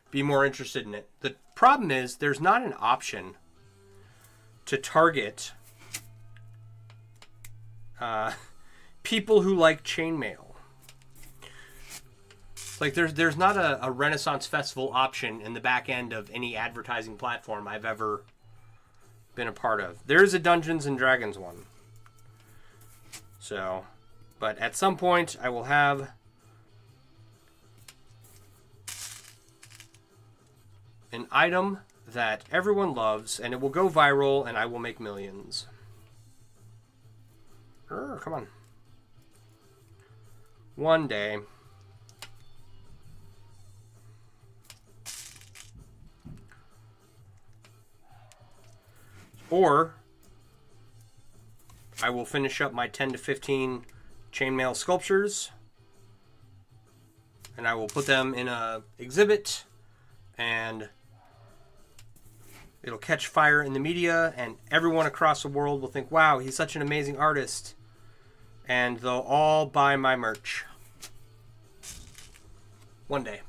A: be more interested in it. The problem is there's not an option to target people who like chainmail. Like there's not a Renaissance Festival option in the back end of any advertising platform I've ever been a part of. There's a Dungeons and Dragons one. So, but at some point I will have an item that everyone loves, and it will go viral, and I will make millions. Come on. One day. Or I will finish up my 10 to 15 chainmail sculptures, and I will put them in a exhibit, and it'll catch fire in the media, and everyone across the world will think, wow, he's such an amazing artist, and they'll all buy my merch. One day.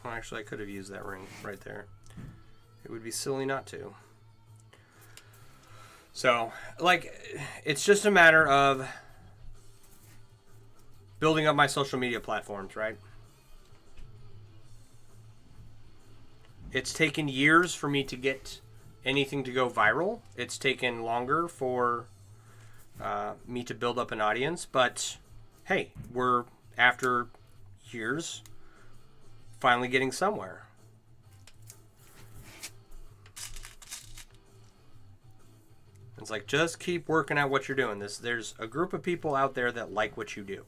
A: Well, actually, I could have used that ring right there. It would be silly not to. So, like, it's just a matter of building up my social media platforms, right? It's taken years for me to get anything to go viral. It's taken longer for me to build up an audience. But, hey, we're, after years, finally getting somewhere. It's like, just keep working at what you're doing. There's a group of people out there that like what you do.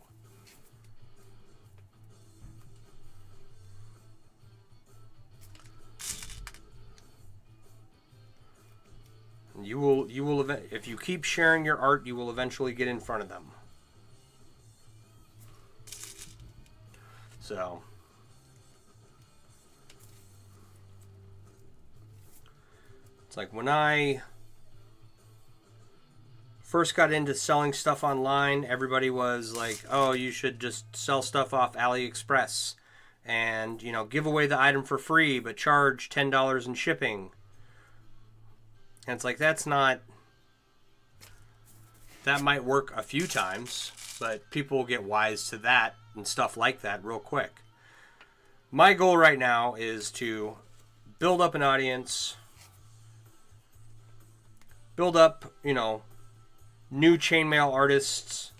A: You will if you keep sharing your art, you will eventually get in front of them. So, it's like when I first got into selling stuff online, everybody was like, oh, you should just sell stuff off AliExpress and, you know, give away the item for free but charge $10 in shipping. And it's like, that might work a few times, but people will get wise to that and stuff like that real quick. My goal right now is to build up an audience, build up, you know, new chainmail artists,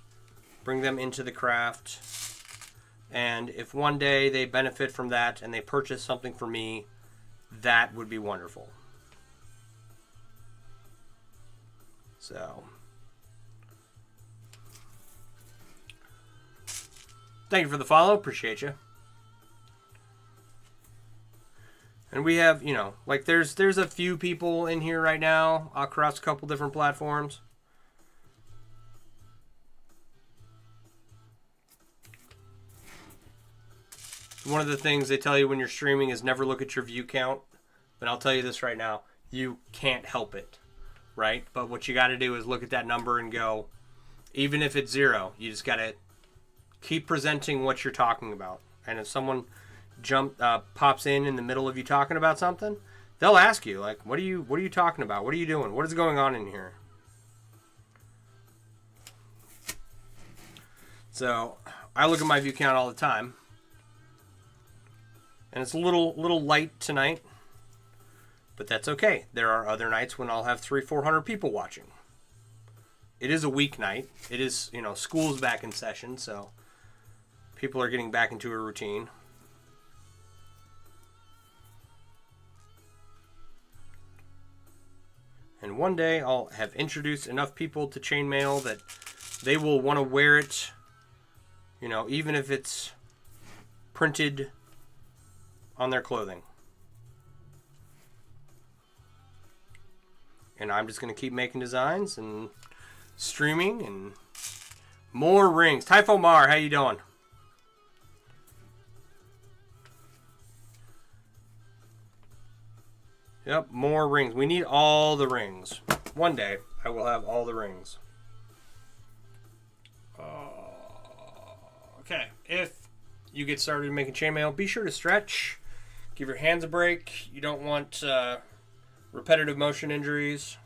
A: bring them into the craft, and if one day they benefit from that and they purchase something for me, that would be wonderful. So, thank you for the follow. Appreciate you. And we have, you know, like there's a few people in here right now across a couple different platforms. One of the things they tell you when you're streaming is never look at your view count. But I'll tell you this right now, you can't help it. Right? But what you got to do is look at that number and go, even if it's 0, you just got to keep presenting what you're talking about. And if someone pops in the middle of you talking about something, they'll ask you, like, what are you talking about? What are you doing? What is going on in here? So I look at my view count all the time, and it's a little light tonight. But that's okay. There are other nights when I'll have 300-400 people watching. It is a weeknight. It is, you know, school's back in session, so people are getting back into a routine. And one day I'll have introduced enough people to chainmail that they will want to wear it, you know, even if it's printed on their clothing. And I'm just going to keep making designs and streaming and more rings. Typho Mar, how you doing? Yep, more rings. We need all the rings. One day, I will have all the rings. Okay, if you get started making chainmail, be sure to stretch. Give your hands a break. You don't want repetitive motion injuries.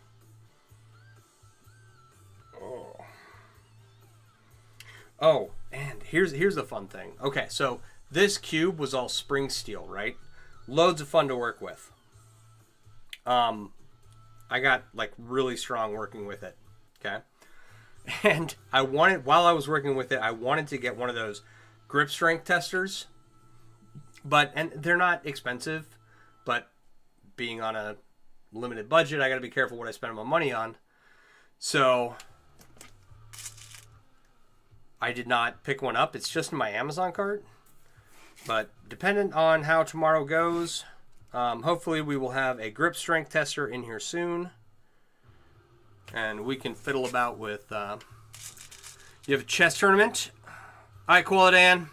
A: Oh, and here's the fun thing. Okay, so this cube was all spring steel, right? Loads of fun to work with. I got like really strong working with it. Okay. And while I was working with it, I wanted to get one of those grip strength testers. And they're not expensive, but being on a limited budget, I got to be careful what I spend my money on. So I did not pick one up. It's just in my Amazon cart. But dependent on how tomorrow goes, hopefully we will have a grip strength tester in here soon. And we can fiddle about with... you have a chess tournament. All right, Qualidan.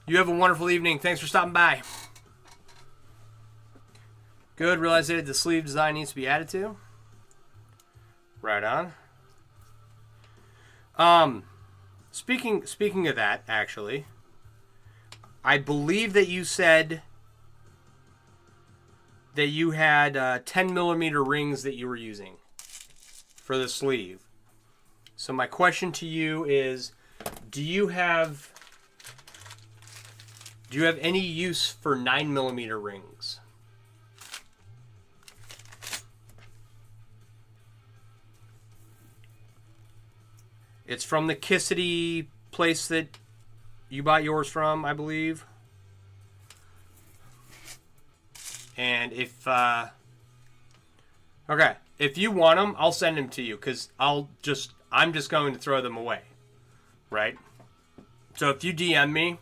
A: You have a wonderful evening. Thanks for stopping by. Good. Realize that the sleeve design needs to be added to. Right on. Speaking of that, actually, I believe that you said that you had 10 millimeter rings that you were using for the sleeve. So my question to you is, do you have any use for 9 millimeter rings? It's from the Kissity place that you bought yours from, I believe. And if you want them, I'll send them to you, because I'm just going to throw them away, right? So if you DM me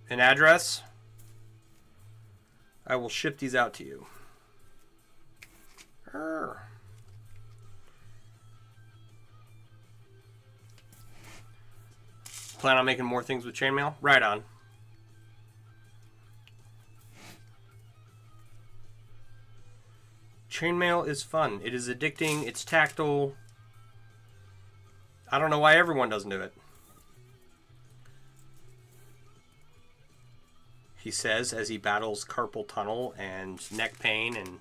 A: an address, I will ship these out to you. Plan on making more things with chainmail? Right on. Chainmail is fun. It is addicting. It's tactile. I don't know why everyone doesn't do it. He says as he battles carpal tunnel and neck pain and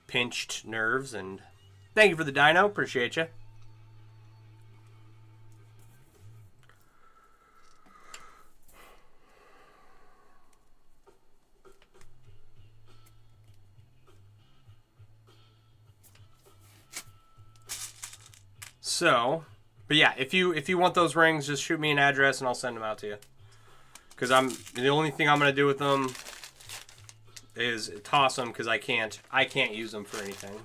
A: pinched nerves. And thank you for the dino. Appreciate you. So, but yeah, if you want those rings, just shoot me an address and I'll send them out to you. Because the only thing I'm gonna do with them is toss them, because I can't use them for anything.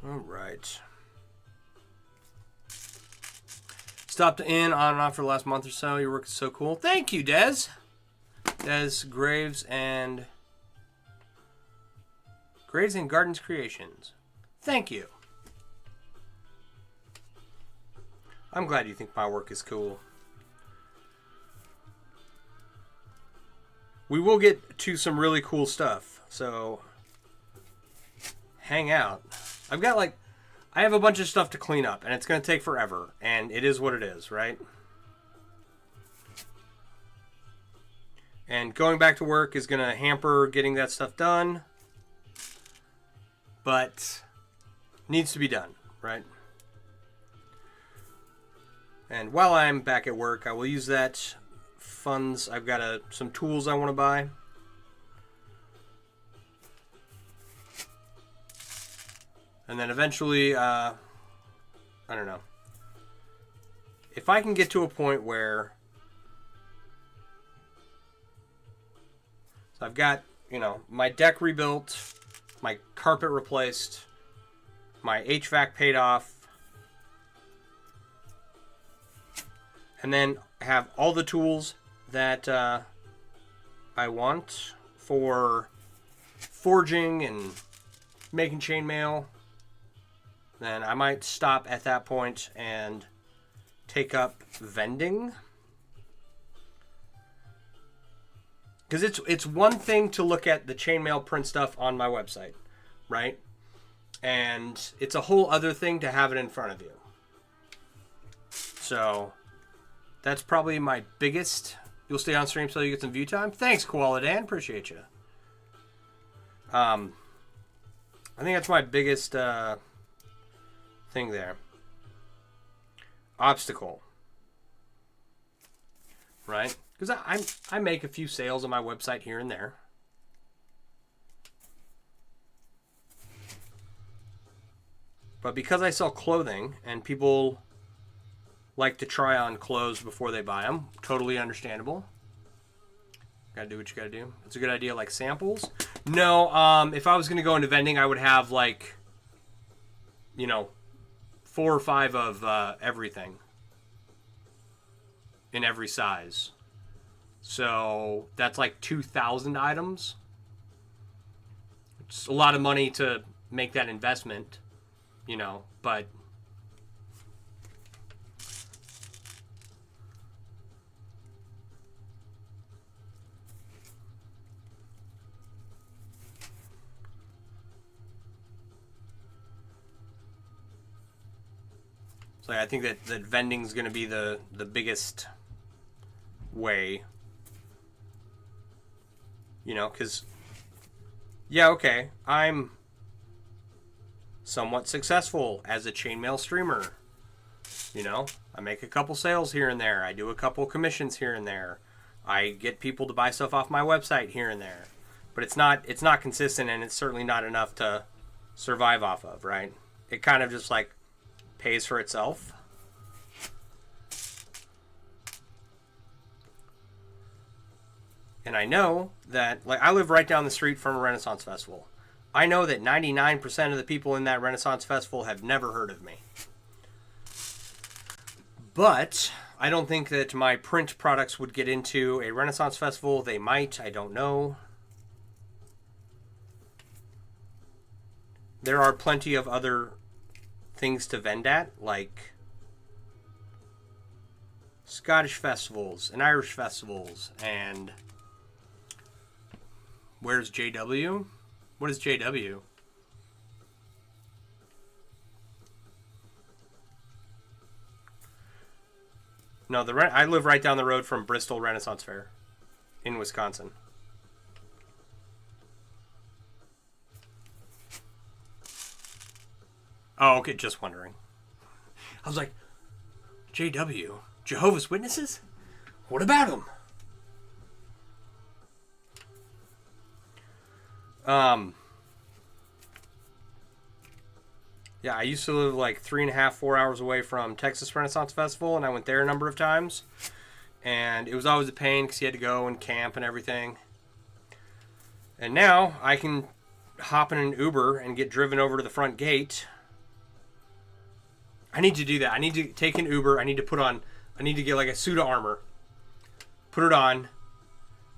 A: All right. Stopped in on and off for the last month or so. Your work is so cool. Thank you, Des. Des Graves and Gardens Creations. Thank you. I'm glad you think my work is cool. We will get to some really cool stuff, so hang out. I have a bunch of stuff to clean up, and it's going to take forever, and it is what it is, right? And going back to work is going to hamper getting that stuff done, but needs to be done, right? And while I'm back at work, I will use that funds. I've got some tools I want to buy. And then eventually, I don't know. If I can get to a point where... So I've got, my deck rebuilt, my carpet replaced, my HVAC paid off, and then have all the tools that I want for forging and making chainmail. Then I might stop at that point and take up vending. Because it's one thing to look at the chainmail print stuff on my website, right? And it's a whole other thing to have it in front of you. So that's probably my biggest. You'll stay on stream so you get some view time. Thanks, Koala Dan. Appreciate you. I think that's my biggest thing there. Obstacle. Right? Because I make a few sales on my website here and there. But because I sell clothing and people like to try on clothes before they buy them, totally understandable. Gotta do what you gotta do. It's a good idea, like samples. No, if I was gonna go into vending, I would have like, 4 or 5 of everything in every size. So that's like 2,000 items. It's a lot of money to make that investment, but so I think that vending is going to be the biggest way, because, yeah, okay, I'm somewhat successful as a chainmail streamer. I make a couple sales here and there. I do a couple commissions here and there. I get people to buy stuff off my website here and there. But it's not consistent, and it's certainly not enough to survive off of, right? It kind of just like pays for itself. And I know that, like, I live right down the street from a Renaissance Festival. I know that 99% of the people in that Renaissance Festival have never heard of me. But I don't think that my print products would get into a Renaissance Festival. They might, I don't know. There are plenty of other things to vend at, like Scottish festivals and Irish festivals. And where's JW? What is JW? No, I live right down the road from Bristol Renaissance Fair in Wisconsin. Oh, okay, just wondering. I was like, JW? Jehovah's Witnesses? What about them? Yeah, I used to live like 3.5, 4 hours away from Texas Renaissance Festival, and I went there a number of times. And it was always a pain because you had to go and camp and everything. And now I can hop in an Uber and get driven over to the front gate. I need to do that. I need to take an Uber. I need to get like a suit of armor, put it on,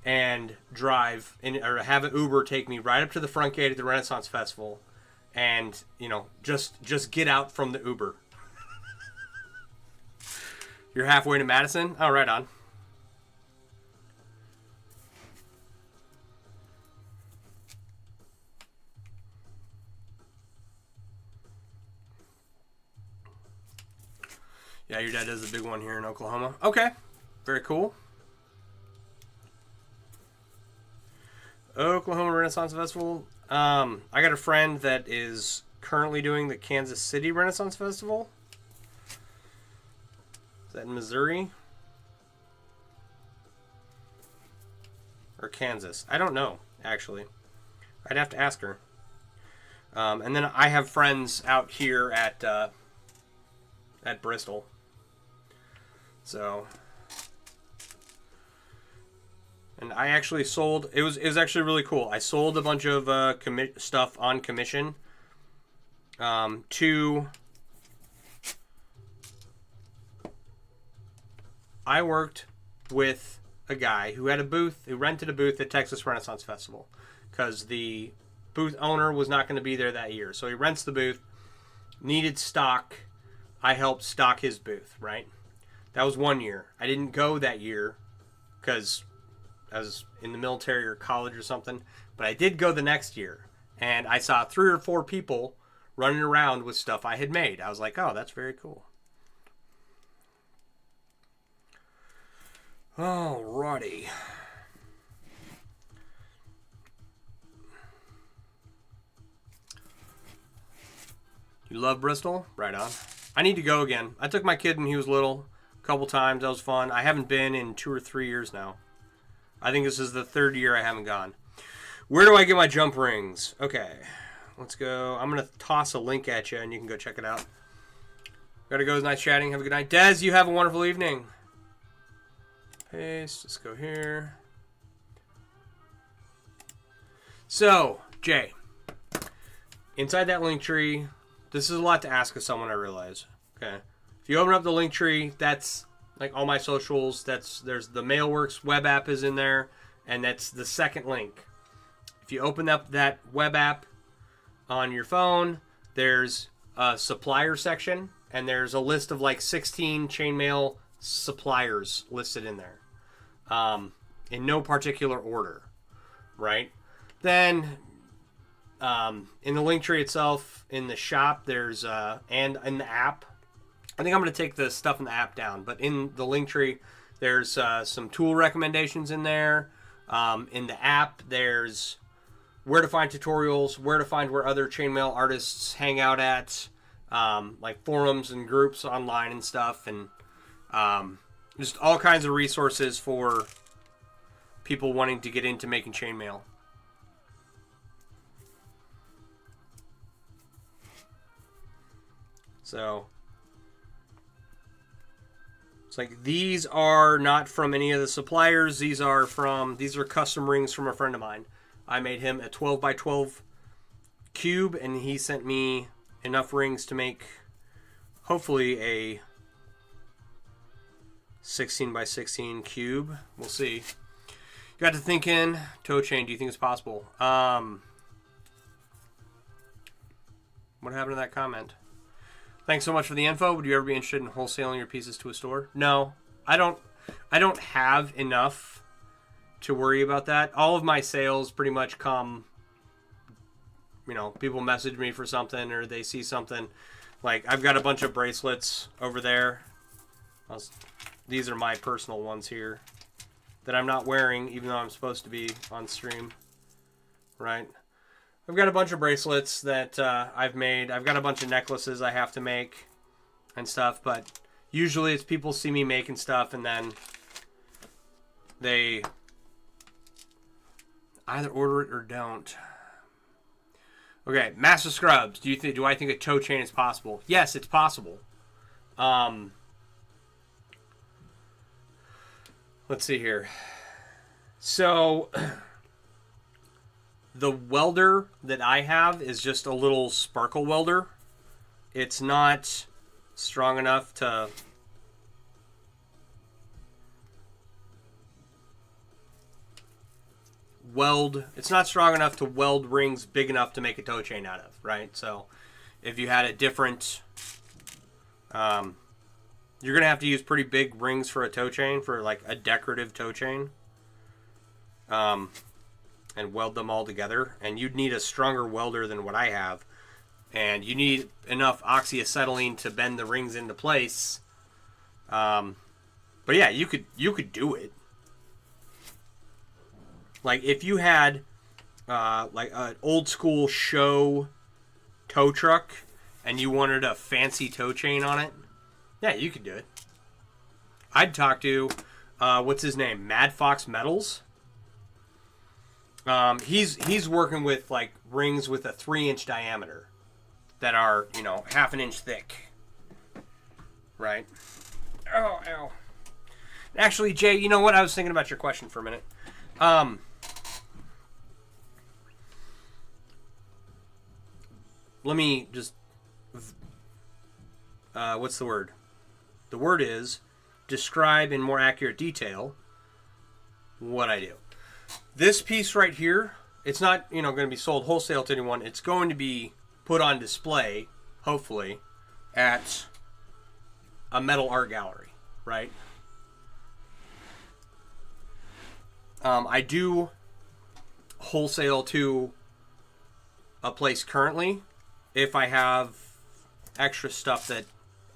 A: and drive, or have an Uber take me right up to the front gate at the Renaissance Festival, and just get out from the Uber. You're halfway to Madison? Oh, right on. Yeah, your dad does a big one here in Oklahoma. Okay, very cool. Oklahoma Renaissance Festival. I got a friend that is currently doing the Kansas City Renaissance Festival. Is that in Missouri? Or Kansas? I don't know, actually. I'd have to ask her. And then I have friends out here at Bristol. So, and I actually sold. It was actually really cool. I sold a bunch of stuff on commission to. I worked with a guy who had a booth, who rented a booth at Texas Renaissance Festival, because the booth owner was not going to be there that year. So he rents the booth, needed stock. I helped stock his booth, right? That was 1 year. I didn't go that year because I was in the military or college or something, but I did go the next year. And I saw 3 or 4 people running around with stuff I had made. I was like, oh, that's very cool. Alrighty. You love Bristol? Right on. I need to go again. I took my kid when he was little a couple times. That was fun. I haven't been in 2 or 3 years now. I think this is the 3rd year I haven't gone. Where do I get my jump rings? Okay, let's go. I'm going to toss a link at you, and you can go check it out. Gotta go. It was nice chatting. Have a good night. Des, you have a wonderful evening. Paste. Let's go here. So, Jay, inside that link tree, this is a lot to ask of someone, I realize. Okay. If you open up the link tree, that's like all my socials. There's the Mailworks web app is in there, and that's the second link. If you open up that web app on your phone, there's a supplier section, and there's a list of like 16 chainmail suppliers listed in there, in no particular order, right? Then in the link tree itself, in the shop, there's and in the app, I think I'm going to take the stuff in the app down, but in the link tree, there's some tool recommendations in there. In the app, there's where to find tutorials, where to find where other chainmail artists hang out at, like forums and groups online and stuff, and just all kinds of resources for people wanting to get into making chainmail. So it's like these are not from any of the suppliers. These are custom rings from a friend of mine. I made him a 12 by 12 cube, and he sent me enough rings to make hopefully a 16 by 16 cube. We'll see. Got to thinking, toe chain, do you think it's possible? What happened to that comment? Thanks so much for the info. Would you ever be interested in wholesaling your pieces to a store? No, I don't have enough to worry about that. All of my sales pretty much come, people message me for something or they see something. Like I've got a bunch of bracelets over there. These are my personal ones here that I'm not wearing, even though I'm supposed to be on stream, right? I've got a bunch of bracelets that I've made. I've got a bunch of necklaces I have to make and stuff, but usually it's people see me making stuff and then they either order it or don't. Okay, Master Scrubs. Do I think a toe chain is possible? Yes, it's possible. Let's see here. So the welder that I have is just a little sparkle welder. It's not strong enough to weld. It's not strong enough to weld rings big enough to make a toe chain out of, right? So if you had a different, you're going to have to use pretty big rings for a toe chain, for like a decorative toe chain, and weld them all together. And you'd need a stronger welder than what I have. And you need enough oxyacetylene to bend the rings into place. But yeah, you could do it. Like if you had like an old school show tow truck and you wanted a fancy toe chain on it, yeah, you could do it. I'd talk to what's his name, Mad Fox Metals. He's working with like rings with a 3-inch diameter that are, half an inch thick, right? Oh, ow. Actually, Jay, you know what? I was thinking about your question for a minute. Let me just, what's the word? The word is describe in more accurate detail what I do. This piece right here, it's not, going to be sold wholesale to anyone. It's going to be put on display, hopefully, at a metal art gallery, right? I do wholesale to a place currently, if I have extra stuff that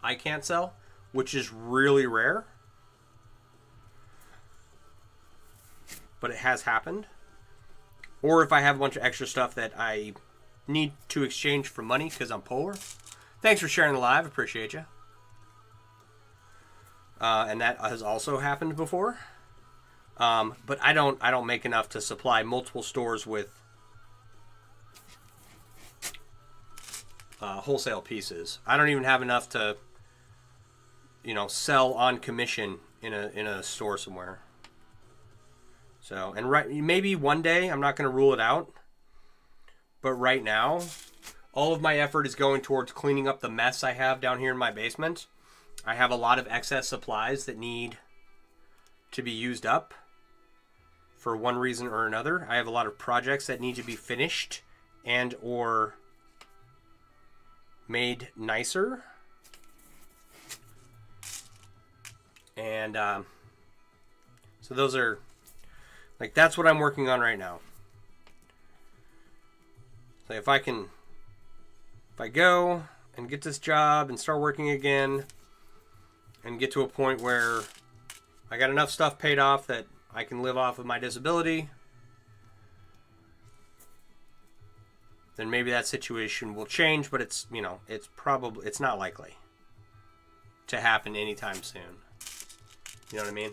A: I can't sell, which is really rare, but it has happened. Or if I have a bunch of extra stuff that I need to exchange for money because I'm poor. Thanks for sharing the live. Appreciate you. And that has also happened before. But I don't make enough to supply multiple stores with wholesale pieces. I don't even have enough to, sell on commission in a store somewhere. So, and maybe one day, I'm not going to rule it out. But right now, all of my effort is going towards cleaning up the mess I have down here in my basement. I have a lot of excess supplies that need to be used up for one reason or another. I have a lot of projects that need to be finished and or made nicer. And so those are, like, that's what I'm working on right now. So if I go and get this job and start working again and get to a point where I got enough stuff paid off that I can live off of my disability, then maybe that situation will change, but it's not likely to happen anytime soon. You know what I mean?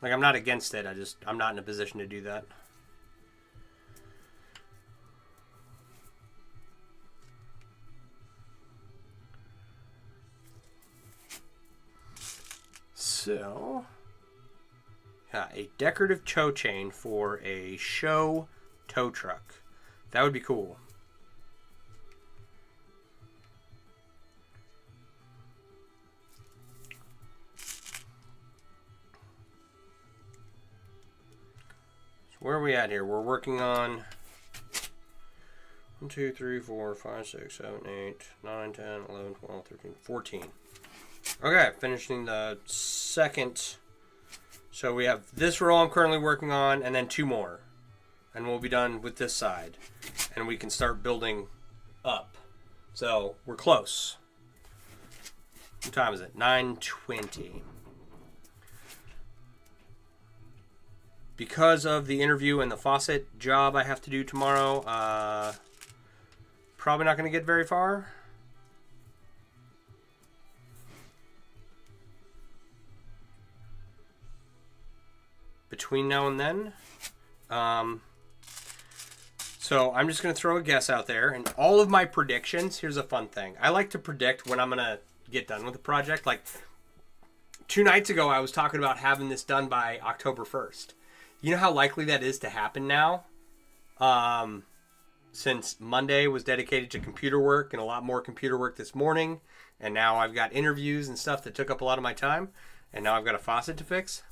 A: Like, I'm not against it. I'm not in a position to do that. So, yeah, a decorative tow chain for a show tow truck. That would be cool. So where are we at here? We're working on 1, 2, 3, 4, 5, 6, 7, 8, 9, 10, 11, 12, 13, 14. Okay, finishing the second. So we have this row I'm currently working on, and then 2 more. And we'll be done with this side. And we can start building up. So we're close. What time is it? 9:20. Because of the interview and the faucet job I have to do tomorrow, probably not going to get very far. Between now and then. So I'm just going to throw a guess out there. And all of my predictions, here's a fun thing. I like to predict when I'm going to get done with the project. Like 2 nights ago, I was talking about having this done by October 1st. You know how likely that is to happen now? Since Monday was dedicated to computer work and a lot more computer work this morning. And now I've got interviews and stuff that took up a lot of my time. And now I've got a faucet to fix.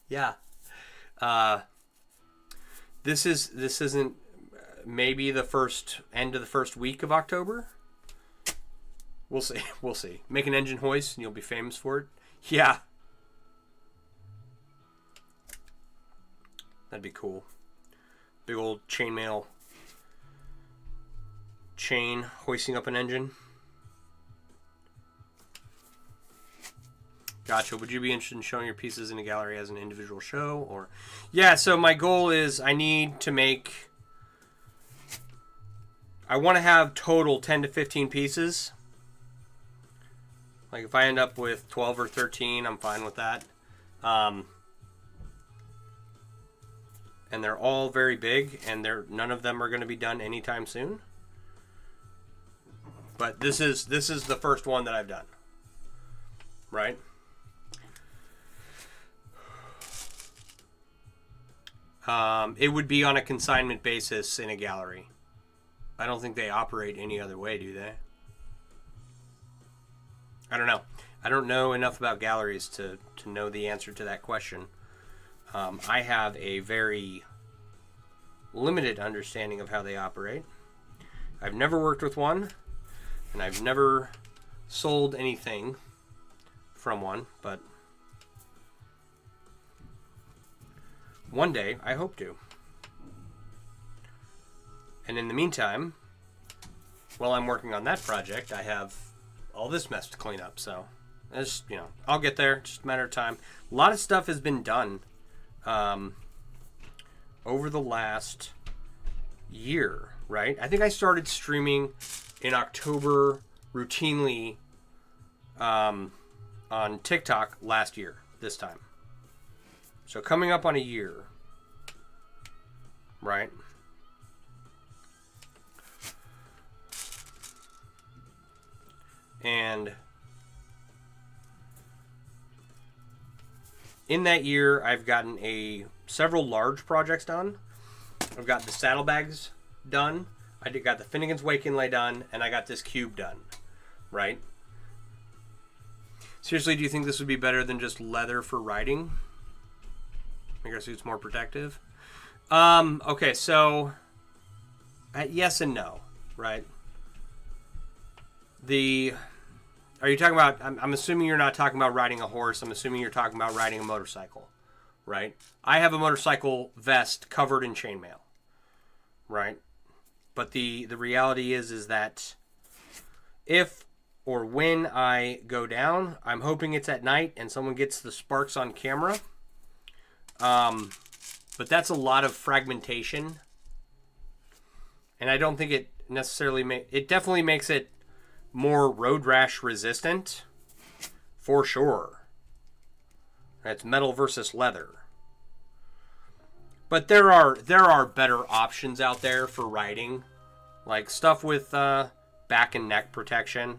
A: Yeah. This isn't maybe the end of the first week of October. We'll see. We'll see. Make an engine hoist and you'll be famous for it. Yeah. That'd be cool. Big old chainmail chain hoisting up an engine. Gotcha. Would you be interested in showing your pieces in a gallery as an individual show? Or, yeah, so my goal is I want to have total 10 to 15 pieces. Like if I end up with 12 or 13, I'm fine with that. And they're all very big, and none of them are going to be done anytime soon. But this is the first one that I've done. Right? It would be on a consignment basis in a gallery. I don't think they operate any other way, do they? I don't know. I don't know enough about galleries to know the answer to that question. I have a very limited understanding of how they operate. I've never worked with one, and I've never sold anything from one, but one day I hope to. And in the meantime, while I'm working on that project, I have all this mess to clean up. So, it's, you know, I'll get there. Just a matter of time. A lot of stuff has been done over the last year, right? I think I started streaming in October routinely on TikTok last year, this time. So coming up on a year, right? And in that year, I've gotten several large projects done. I've got the saddlebags done. I got the Finnegan's Wake inlay done, and I got this cube done, right? Seriously, do you think this would be better than just leather for riding? I guess it's more protective. Okay, so yes and no, right? Are you talking about? I'm assuming you're not talking about riding a horse. I'm assuming you're talking about riding a motorcycle, right? I have a motorcycle vest covered in chainmail, right? But the reality is that if or when I go down, I'm hoping it's at night and someone gets the sparks on camera. But that's a lot of fragmentation, and I don't think it necessarily it definitely makes it more road rash resistant, for sure. That's metal versus leather. But there are better options out there for riding, like stuff with back and neck protection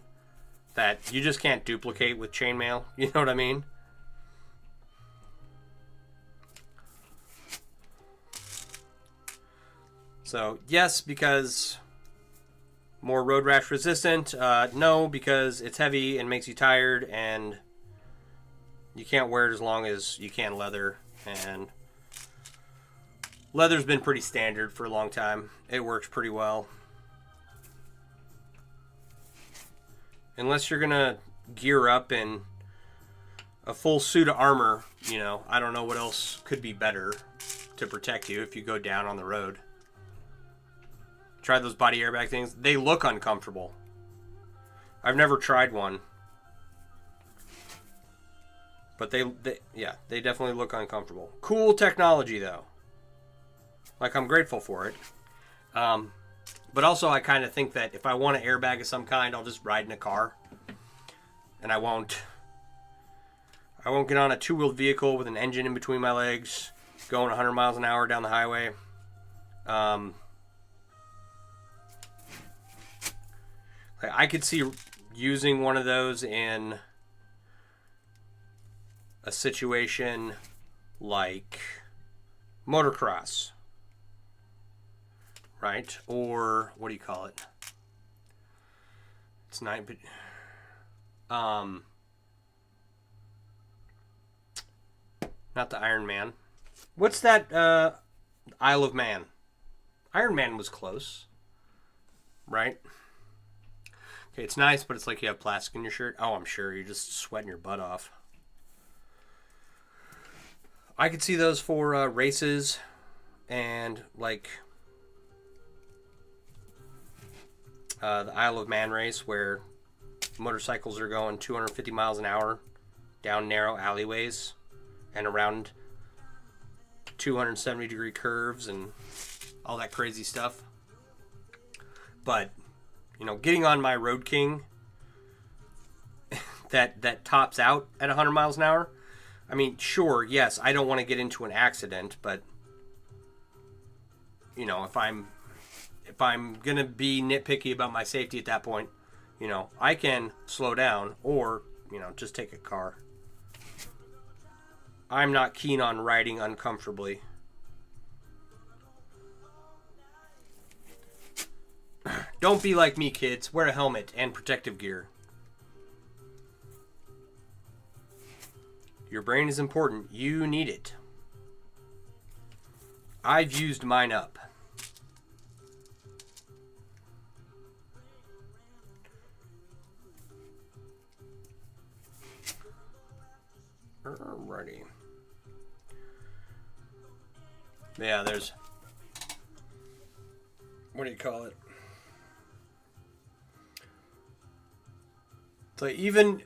A: that you just can't duplicate with chainmail. You know what I mean? So yes, because more road rash resistant. No, because it's heavy and makes you tired, and you can't wear it as long as you can leather. And leather's been pretty standard for a long time. It works pretty well. Unless you're gonna gear up in a full suit of armor, you know, I don't know what else could be better to protect you if you go down on the road. Try those body airbag things. They look uncomfortable. I've never tried one. But they definitely look uncomfortable. Cool technology, though. Like, I'm grateful for it. But also, I kind of think that if I want an airbag of some kind, I'll just ride in a car. And I won't get on a two-wheeled vehicle with an engine in between my legs, going 100 miles an hour down the highway. I could see using one of those in a situation like motocross, right? Or what do you call it? It's not, but not the Iron Man. What's that? Isle of Man. Iron Man was close, right? Okay, it's nice, but it's like you have plastic in your shirt. Oh, I'm sure you're just sweating your butt off. I could see those for races and like the Isle of Man race where motorcycles are going 250 miles an hour down narrow alleyways and around 270-degree curves and all that crazy stuff. But, you know, getting on my Road King that tops out at 100 miles an hour, I mean, sure, yes, I don't want to get into an accident, but, you know, if I'm going to be nitpicky about my safety at that point, you know, I can slow down or, you know, just take a car. I'm not keen on riding uncomfortably. Don't be like me, kids. Wear a helmet and protective gear. Your brain is important. You need it. I've used mine up. Alrighty. what do you call it? So even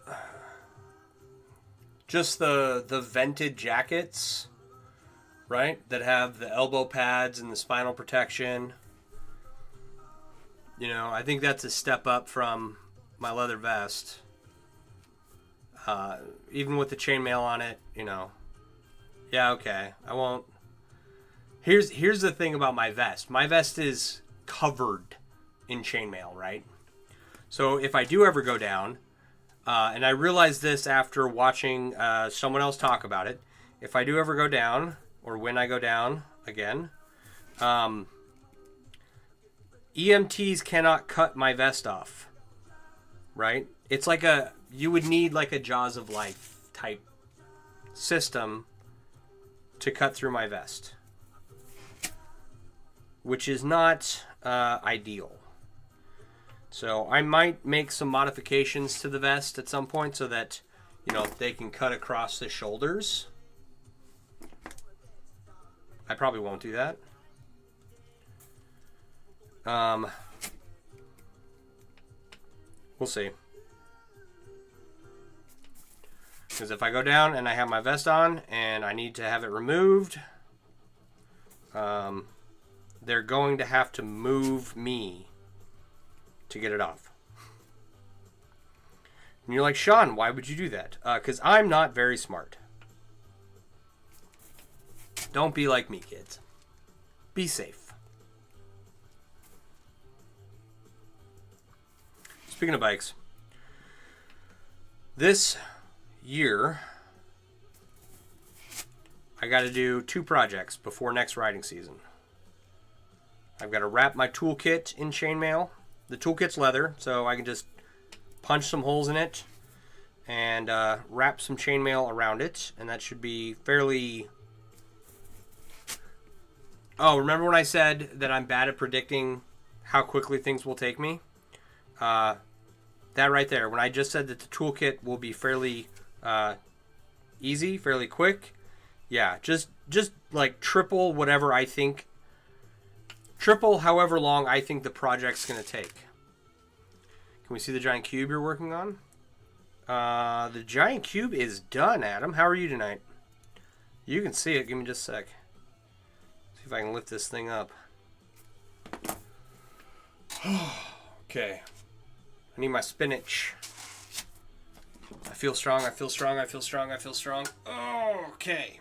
A: just the vented jackets, right, that have the elbow pads and the spinal protection, you know, I think that's a step up from my leather vest. Even with the chainmail on it, you know, yeah, okay, I won't. Here's the thing about my vest. My vest is covered in chainmail, right? So if I do ever go down, and I realized this after watching someone else talk about it, if I do ever go down, or when I go down again, EMTs cannot cut my vest off, right? It's like you would need like a Jaws of Life type system to cut through my vest, which is not ideal. So I might make some modifications to the vest at some point so that, you know, they can cut across the shoulders. I probably won't do that. We'll see. Because if I go down and I have my vest on and I need to have it removed, they're going to have to move me to get it off. And you're like, Sean, why would you do that? Because I'm not very smart. Don't be like me, kids. Be safe. Speaking of bikes, this year I got to do 2 projects before next riding season. I've got to wrap my toolkit in chainmail. The toolkit's leather, so I can just punch some holes in it and wrap some chainmail around it, and that should be fairly... Oh, remember when I said that I'm bad at predicting how quickly things will take me? That right there, when I just said that the toolkit will be fairly easy, fairly quick, yeah, just like triple whatever I think, triple however long I think the project's going to take. Can we see the giant cube you're working on? The giant cube is done, Adam. How are you tonight? You can see it. Give me just a sec. See if I can lift this thing up. Okay. I need my spinach. I feel strong. I feel strong. I feel strong. I feel strong. Okay.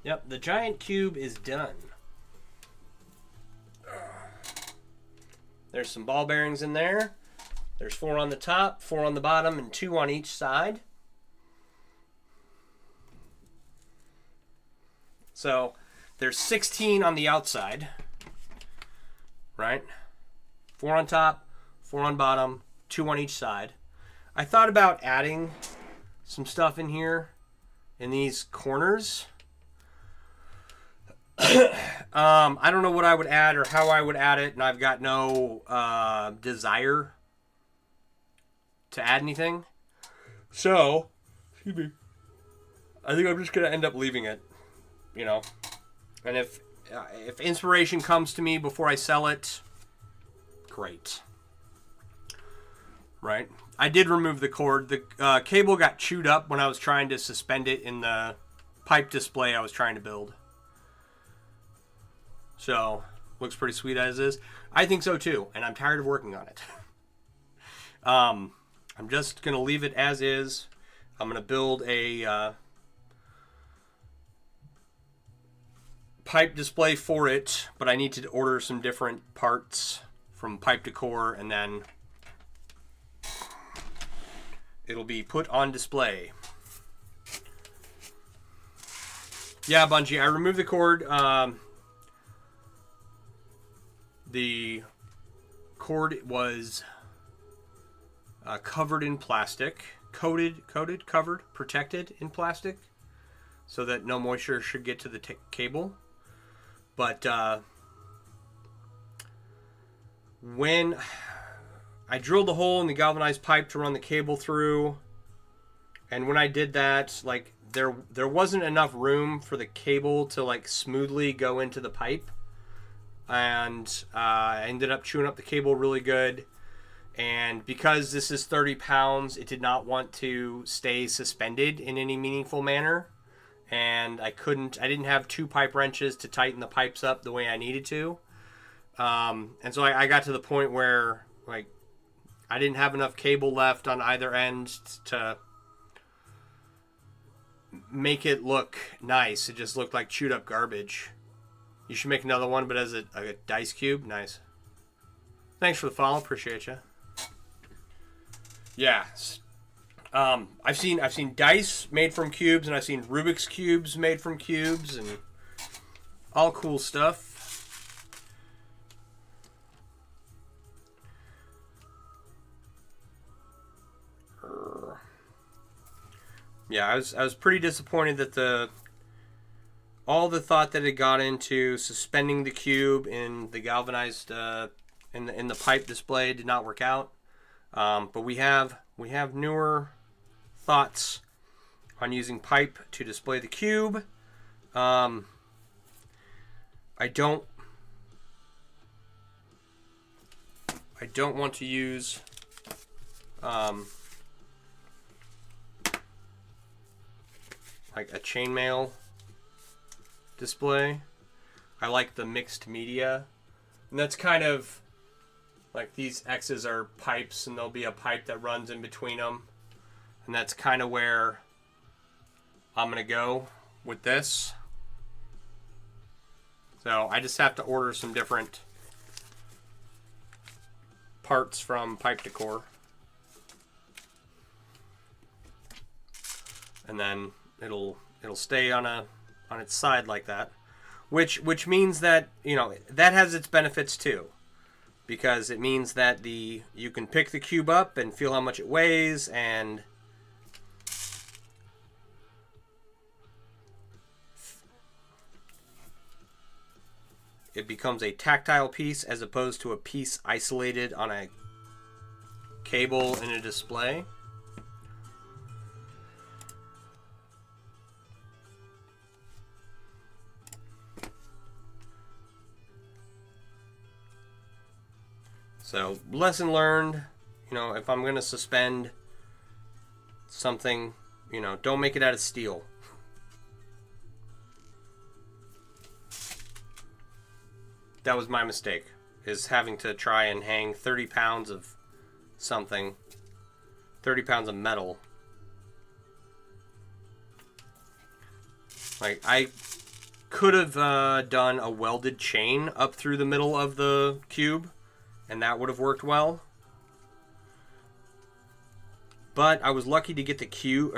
A: Yep, the giant cube is done. There's some ball bearings in there. There's 4 on the top, 4 on the bottom, and 2 on each side. So there's 16 on the outside, right? 4 on top, 4 on bottom, 2 on each side. I thought about adding some stuff in here in these corners. I don't know what I would add or how I would add it, and I've got no desire to add anything. So, excuse me, I think I'm just going to end up leaving it, you know. And if inspiration comes to me before I sell it, great. Right? I did remove the cord. The cable got chewed up when I was trying to suspend it in the pipe display I was trying to build. So, looks pretty sweet as is. I think so too, and I'm tired of working on it. I'm just going to leave it as is. I'm going to build a pipe display for it, but I need to order some different parts from Pipe Decor, and then it'll be put on display. Yeah, Bungie, I removed the cord. The cord was covered in plastic, covered, protected in plastic, so that no moisture should get to the cable. But when I drilled the hole in the galvanized pipe to run the cable through, And when I did that, like there wasn't enough room for the cable to like smoothly go into the pipe, and I ended up chewing up the cable really good. And because this is 30 pounds, it did not want to stay suspended in any meaningful manner. And I didn't have 2 pipe wrenches to tighten the pipes up the way I needed to. And so I got to the point where, like, I didn't have enough cable left on either end to make it look nice. It just looked like chewed up garbage. You should make another one, but as a dice cube. Nice. Thanks for the follow. Appreciate you. Yeah. I've seen dice made from cubes, and I've seen Rubik's cubes made from cubes, and all cool stuff. Yeah, I was pretty disappointed that all the thought that it got into suspending the cube in the galvanized in the pipe display did not work out. But we have newer thoughts on using pipe to display the cube. I don't want to use like a chainmail display. I like the mixed media, and that's kind of like these X's are pipes, and there'll be a pipe that runs in between them, and that's kind of where I'm gonna go with this. So I just have to order some different parts from Pipe Decor, and then it'll stay on its side like that, which means that, you know, that has its benefits too, because it means that you can pick the cube up and feel how much it weighs, and it becomes a tactile piece as opposed to a piece isolated on a cable in a display. So, lesson learned, you know, if I'm going to suspend something, you know, don't make it out of steel. That was my mistake, is having to try and hang 30 pounds of something, 30 pounds of metal. Like, I could have done a welded chain up through the middle of the cube, and that would have worked well. But I was lucky to get the cable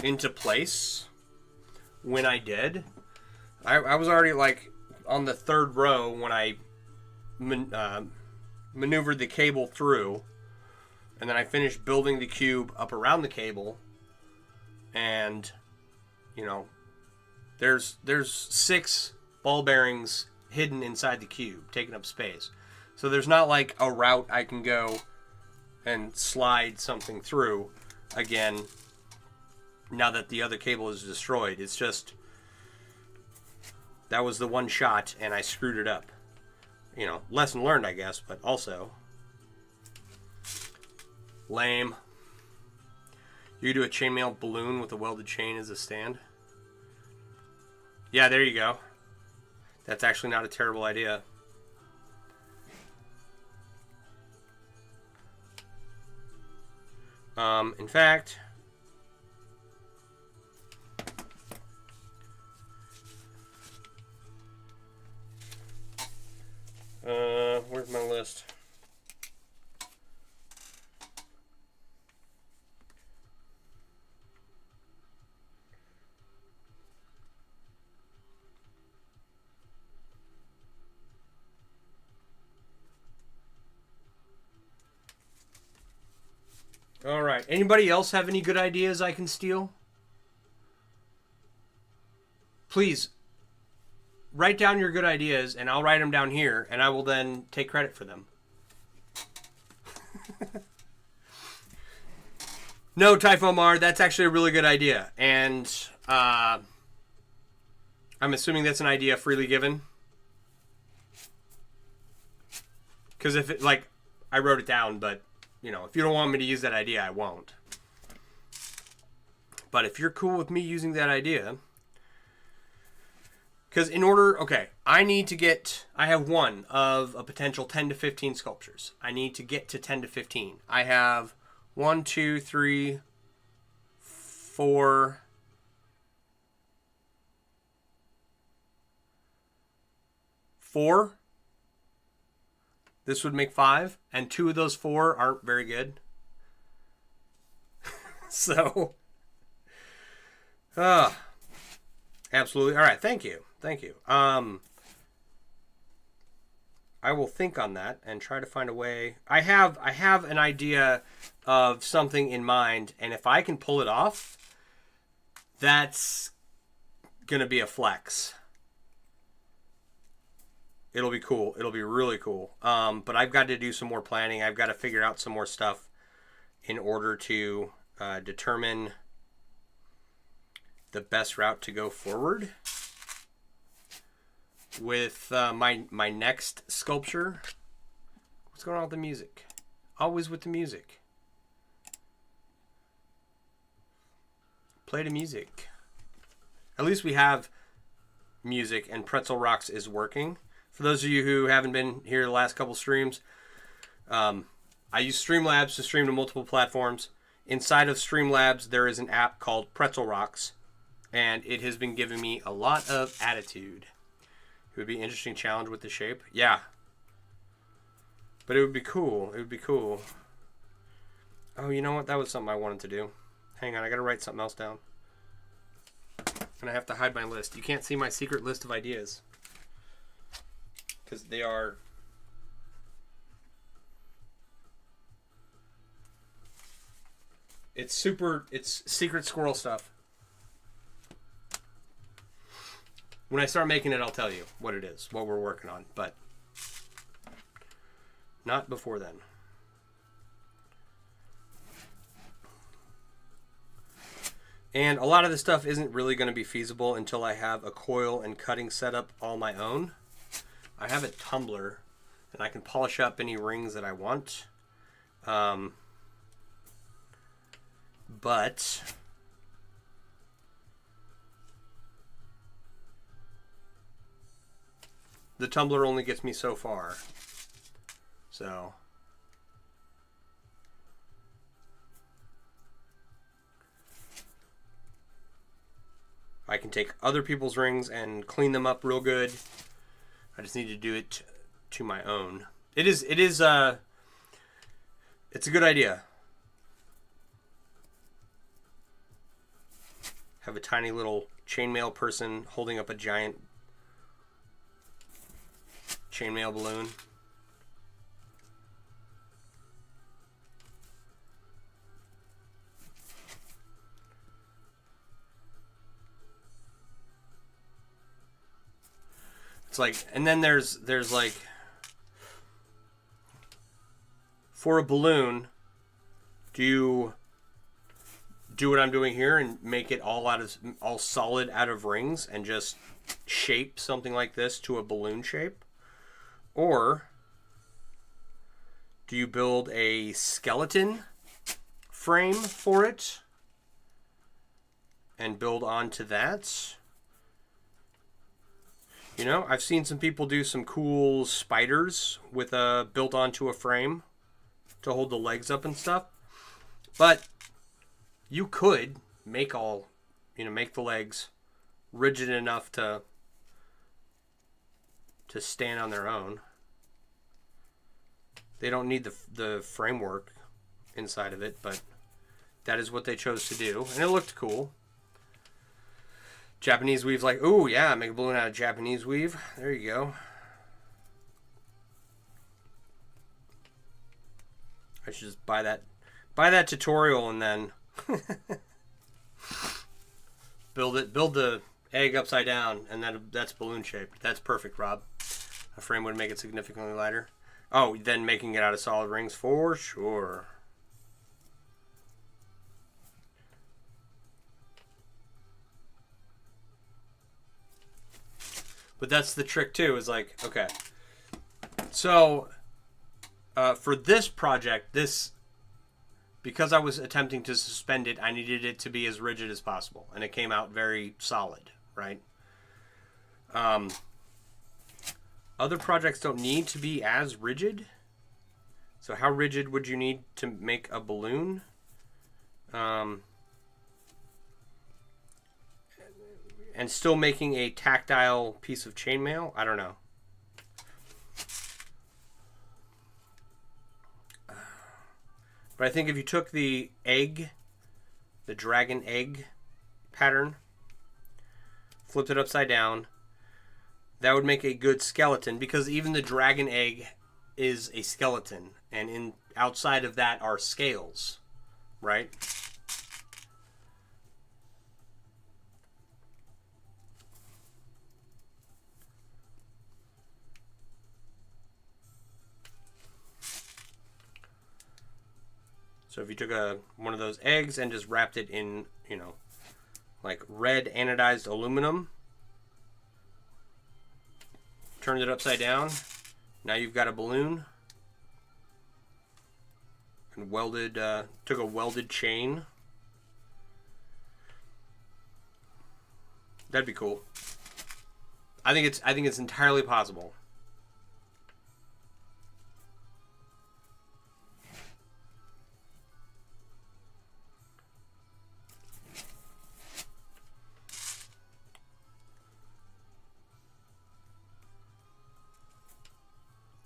A: into place when I did. I was already like on the 3rd row when I maneuvered the cable through, and then I finished building the cube up around the cable, and you know, there's 6 ball bearings hidden inside the cube, taking up space. So there's not like a route I can go and slide something through again now that the other cable is destroyed. It's just, that was the one shot and I screwed it up. You know, lesson learned, I guess, but also lame. You do a chainmail balloon with a welded chain as a stand. Yeah, there you go. That's actually not a terrible idea. In fact, where's my list? All right. Anybody else have any good ideas I can steal? Please write down your good ideas, and I'll write them down here, and I will then take credit for them. No, Typhomar, that's actually a really good idea. And I'm assuming that's an idea freely given. Because if it, like, I wrote it down, but, you know, if you don't want me to use that idea, I won't. But if you're cool with me using that idea... Because in order... Okay, I have one of a potential 10 to 15 sculptures. I need to get to 10 to 15. I have 1, 2, 3, 4... 4. This would make 5. And 2 of those 4 aren't very good. So... absolutely. All right. Thank you. Thank you. I will think on that and try to find a way. I have an idea of something in mind, and if I can pull it off, that's gonna be a flex. It'll be cool. It'll be really cool. But I've got to do some more planning. I've got to figure out some more stuff in order to determine the best route to go forward with my next sculpture. What's going on with the music? Always with the music. Play the music. At least we have music, and Pretzel Rocks is working. For those of you who haven't been here the last couple streams, I use Streamlabs to stream to multiple platforms. Inside of Streamlabs, there is an app called Pretzel Rocks, and it has been giving me a lot of attitude. It would be an interesting challenge with the shape. Yeah. But it would be cool. It would be cool. Oh, you know what? That was something I wanted to do. Hang on, I gotta write something else down. And I have to hide my list. You can't see my secret list of ideas. Because they are... It's secret squirrel stuff. When I start making it, I'll tell you what it is, what we're working on, but not before then. And a lot of this stuff isn't really going to be feasible until I have a coil and cutting setup all my own. I have a tumbler, and I can polish up any rings that I want. But... the tumbler only gets me so far. So... I can take other people's rings and clean them up real good. I just need to do it to my own. It's a good idea. Have a tiny little chainmail person holding up a giant chainmail balloon. It's like, and then there's like, for a balloon, do you do what I'm doing here and make it all solid out of rings and just shape something like this to a balloon shape? Or do you build a skeleton frame for it and build onto that? You know, I've seen some people do some cool spiders with built onto a frame to hold the legs up and stuff. But you could make the legs rigid enough to stand on their own. They don't need the framework inside of it, but that is what they chose to do, and it looked cool. Japanese weave's like, ooh, yeah, make a balloon out of Japanese weave. There you go. I should just buy that tutorial and then build the egg upside down, and that's balloon shaped. That's perfect, Rob. A frame would make it significantly lighter. Oh, then making it out of solid rings for sure. But that's the trick too. Is like, okay, so for this project, because I was attempting to suspend it, I needed it to be as rigid as possible, and it came out very solid, right? Other projects don't need to be as rigid. So how rigid would you need to make a balloon? And still making a tactile piece of chainmail? I don't know. But I think if you took the dragon egg pattern, flipped it upside down, that would make a good skeleton, because even the dragon egg is a skeleton, and outside of that are scales, right? So if you took one of those eggs and just wrapped it in, like red anodized aluminum, turned it upside down, now you've got a balloon, and took a welded chain. That'd be cool. I think it's entirely possible.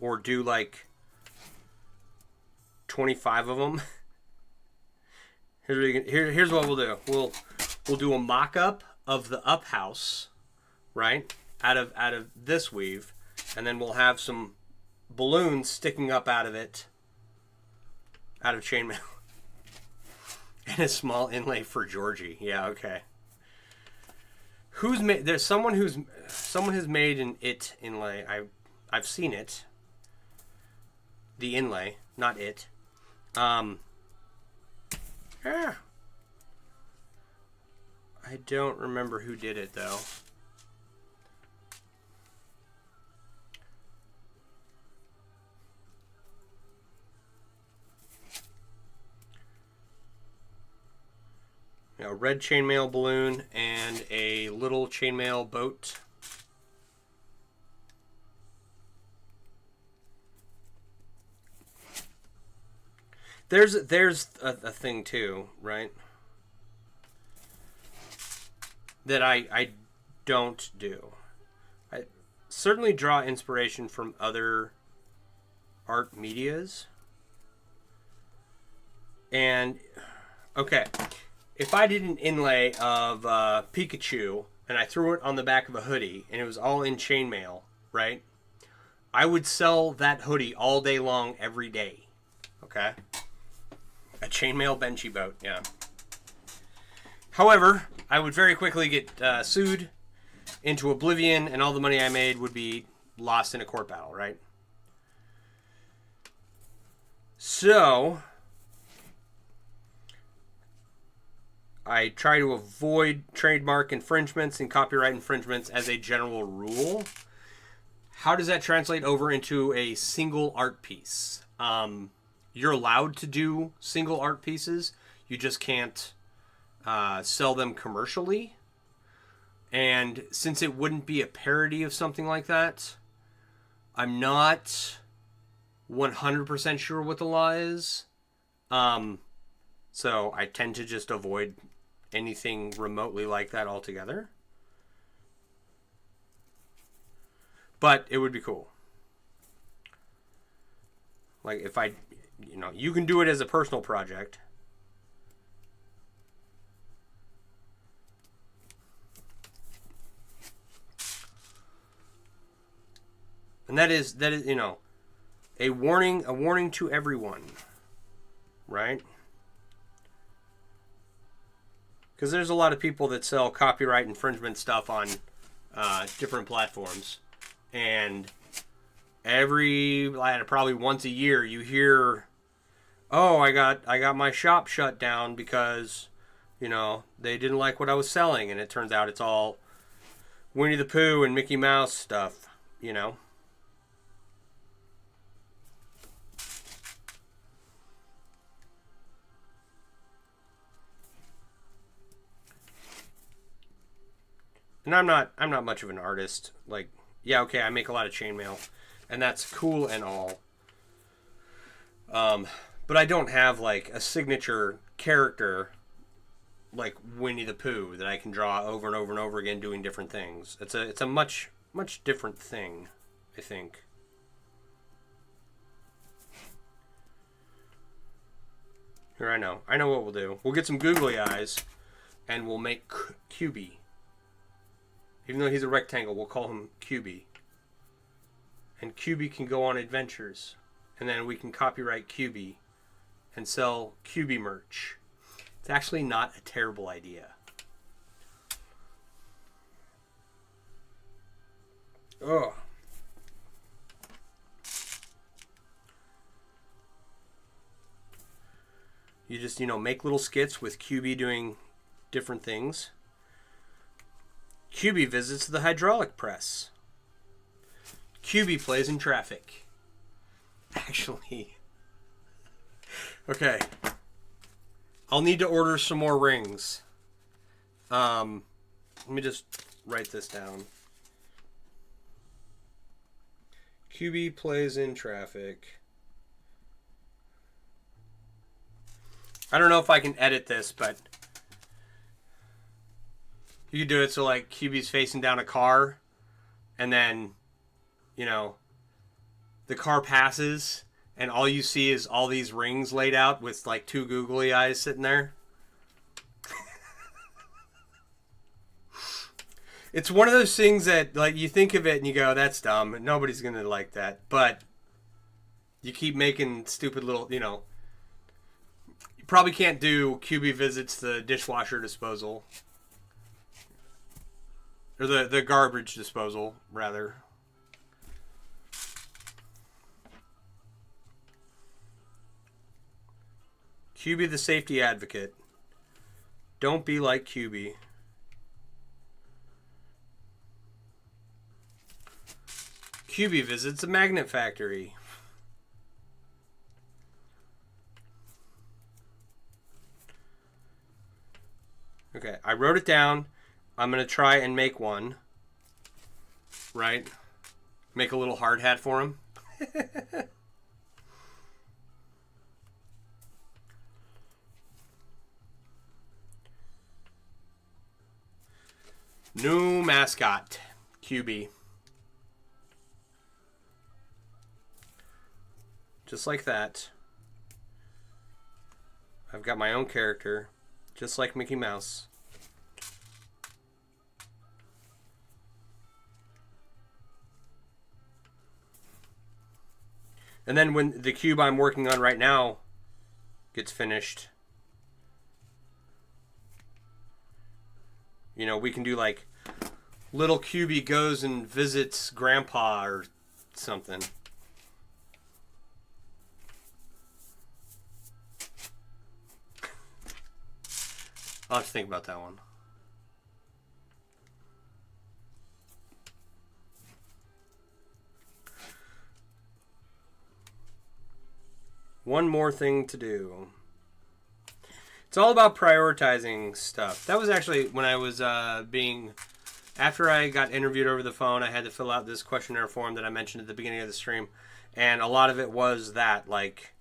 A: Or do like 25 of them. Here's what we'll do. We'll do a mock-up of the up house, right? Out of this weave, and then we'll have some balloons sticking up out of it, out of chainmail, and a small inlay for Georgie. Yeah, okay. Who's made? There's someone has made an it inlay. I've seen it. The inlay, not it. Yeah. I don't remember who did it though. A red chainmail balloon and a little chainmail boat. There's a thing too, right? That I don't do. I certainly draw inspiration from other art medias. And okay, if I did an inlay of Pikachu and I threw it on the back of a hoodie and it was all in chainmail, right? I would sell that hoodie all day long, every day. Okay? A chainmail benchy boat, yeah. However, I would very quickly get sued into oblivion, and all the money I made would be lost in a court battle, right? So, I try to avoid trademark infringements and copyright infringements as a general rule. How does that translate over into a single art piece? You're allowed to do single art pieces. You just can't sell them commercially. And since it wouldn't be a parody of something like that, I'm not 100% sure what the law is. So I tend to just avoid anything remotely like that altogether. But it would be cool. Like if you can do it as a personal project. And that is a warning to everyone, right? Because there's a lot of people that sell copyright infringement stuff on different platforms, and probably once a year you hear, oh, I got my shop shut down because they didn't like what I was selling, and it turns out it's all Winnie the Pooh and Mickey Mouse stuff, you know. And I'm not much of an artist. Like, yeah, okay, I make a lot of chainmail, and that's cool and all. But I don't have like a signature character like Winnie the Pooh that I can draw over and over and over again doing different things. It's a much different thing, I think. Here, I know what we'll do. We'll get some googly eyes, and we'll make QB. Even though he's a rectangle, we'll call him QB. And QB can go on adventures, and then we can copyright QB and sell QB merch. It's actually not a terrible idea. Oh. You just, make little skits with QB doing different things. QB visits the hydraulic press. QB plays in traffic. Actually. Okay. I'll need to order some more rings. Let me just write this down. QB plays in traffic. I don't know if I can edit this, but you could do it so like QB's facing down a car, and then, the car passes, and all you see is all these rings laid out with like two googly eyes sitting there. It's one of those things that like you think of it and you go, that's dumb. Nobody's going to like that. But you keep making stupid little, you probably can't do QB visits the dishwasher disposal. Or the garbage disposal, rather. QB the safety advocate. Don't be like QB. QB visits a magnet factory. Okay, I wrote it down. I'm going to try and make one. Right? Make a little hard hat for him. New mascot, QB. Just like that. I've got my own character, just like Mickey Mouse. And then when the cube I'm working on right now gets finished, we can do like little QB goes and visits Grandpa or something. I'll have to think about that one. One more thing to do. It's all about prioritizing stuff. That was actually when I was after I got interviewed over the phone, I had to fill out this questionnaire form that I mentioned at the beginning of the stream. And a lot of it was that, like,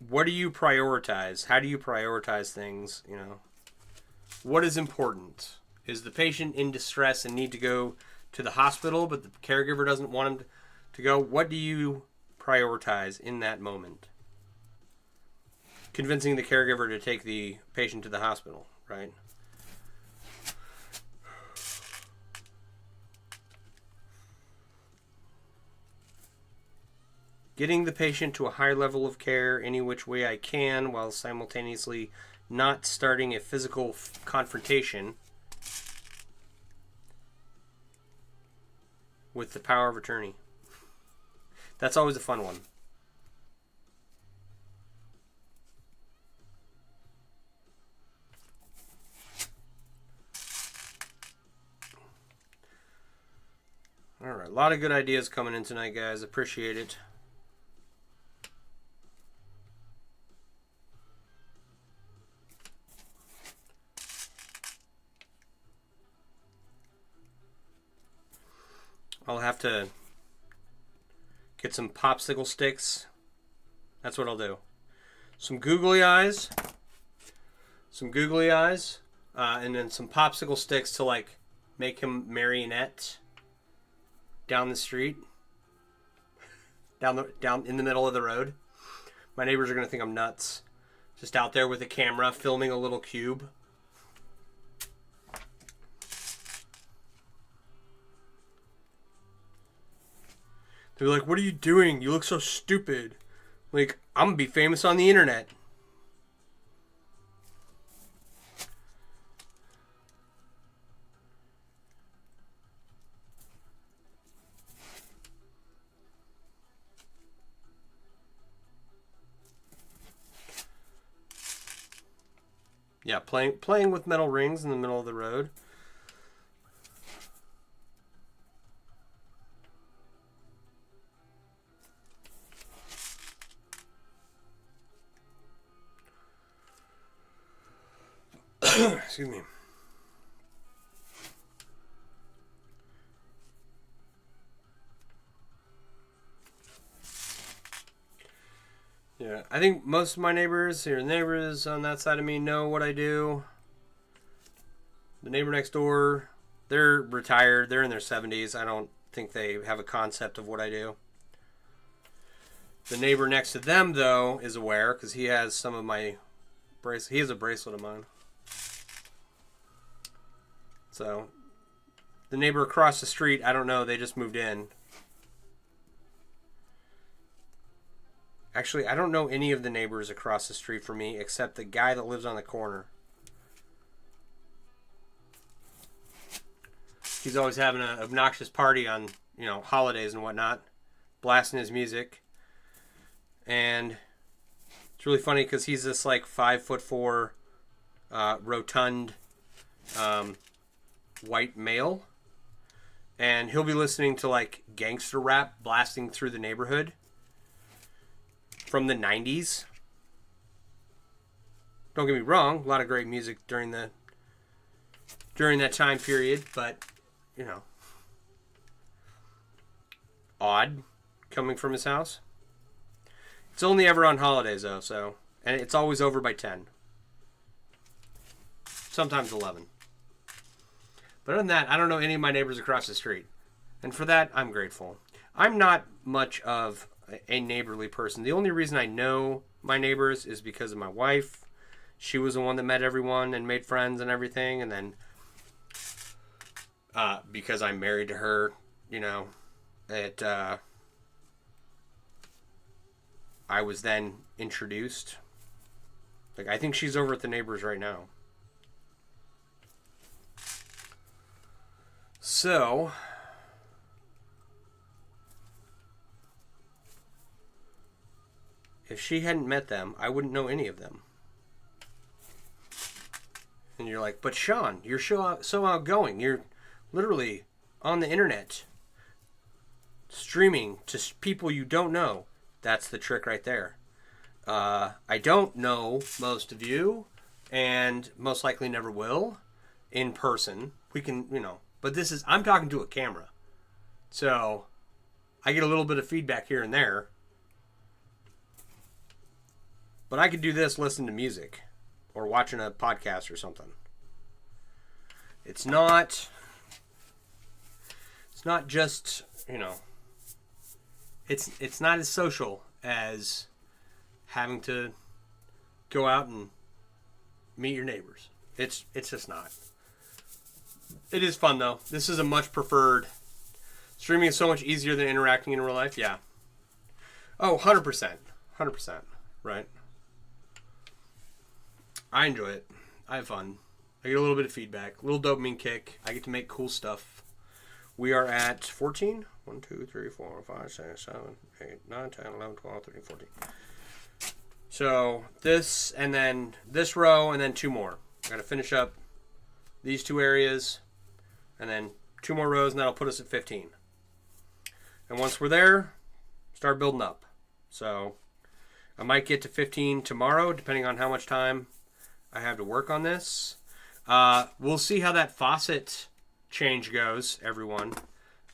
A: what do you prioritize? How do you prioritize things? What is important? Is the patient in distress and need to go to the hospital, but the caregiver doesn't want him to go? What do you prioritize in that moment? Convincing the caregiver to take the patient to the hospital, right? Getting the patient to a high level of care any which way I can while simultaneously not starting a physical confrontation with the power of attorney. That's always a fun one. A lot of good ideas coming in tonight, guys. Appreciate it. I'll have to get some popsicle sticks. That's what I'll do. Some googly eyes. And then some popsicle sticks to like make him marionette down the street. Down in the middle of the road. My neighbors are going to think I'm nuts. Just out there with a camera filming a little cube. They're like, what are you doing? You look so stupid. Like, I'm going to be famous on the internet. Yeah, playing with metal rings in the middle of the road. Excuse me. Yeah, I think most of my neighbors on that side of me know what I do. The neighbor next door, they're retired. They're in their 70s. I don't think they have a concept of what I do. The neighbor next to them, though, is aware because he has some of my bracelets. He has a bracelet of mine. So, the neighbor across the street, I don't know. They just moved in. Actually, I don't know any of the neighbors across the street from me except the guy that lives on the corner. He's always having an obnoxious party on, holidays and whatnot, blasting his music. And it's really funny because he's this like 5'4", rotund, white male, and he'll be listening to like gangster rap blasting through the neighborhood from the 90s. Don't get me wrong, a lot of great music during that time period, but odd coming from his house. It's only ever on holidays though, and it's always over by 10. Sometimes 11. But other than that, I don't know any of my neighbors across the street. And for that, I'm grateful. I'm not much of a neighborly person. The only reason I know my neighbors is because of my wife. She was the one that met everyone and made friends and everything. And then because I'm married to her, I was then introduced. Like, I think she's over at the neighbors right now. So, if she hadn't met them, I wouldn't know any of them. And you're like, but Sean, you're so outgoing. You're literally on the internet, streaming to people you don't know. That's the trick right there. I don't know most of you, and most likely never will, in person. We can, but I'm talking to a camera. So, I get a little bit of feedback here and there. But I could do this listening to music or watching a podcast or something. It's not just, it's not as social as having to go out and meet your neighbors. It's just not. It is fun though. This is a much preferred. Streaming is so much easier than interacting in real life. Yeah. Oh, 100%. 100%. Right. I enjoy it. I have fun. I get a little bit of feedback. A little dopamine kick. I get to make cool stuff. We are at 14. 1, 2, 3, 4, 5, 6, 7, 8, 9, 10, 11, 12, 13, 14. So this and then this row and then 2 more. I got to finish up these 2 areas and then 2 more rows and that'll put us at 15. And once we're there, start building up. So I might get to 15 tomorrow, depending on how much time I have to work on this. We'll see how that faucet change goes, everyone.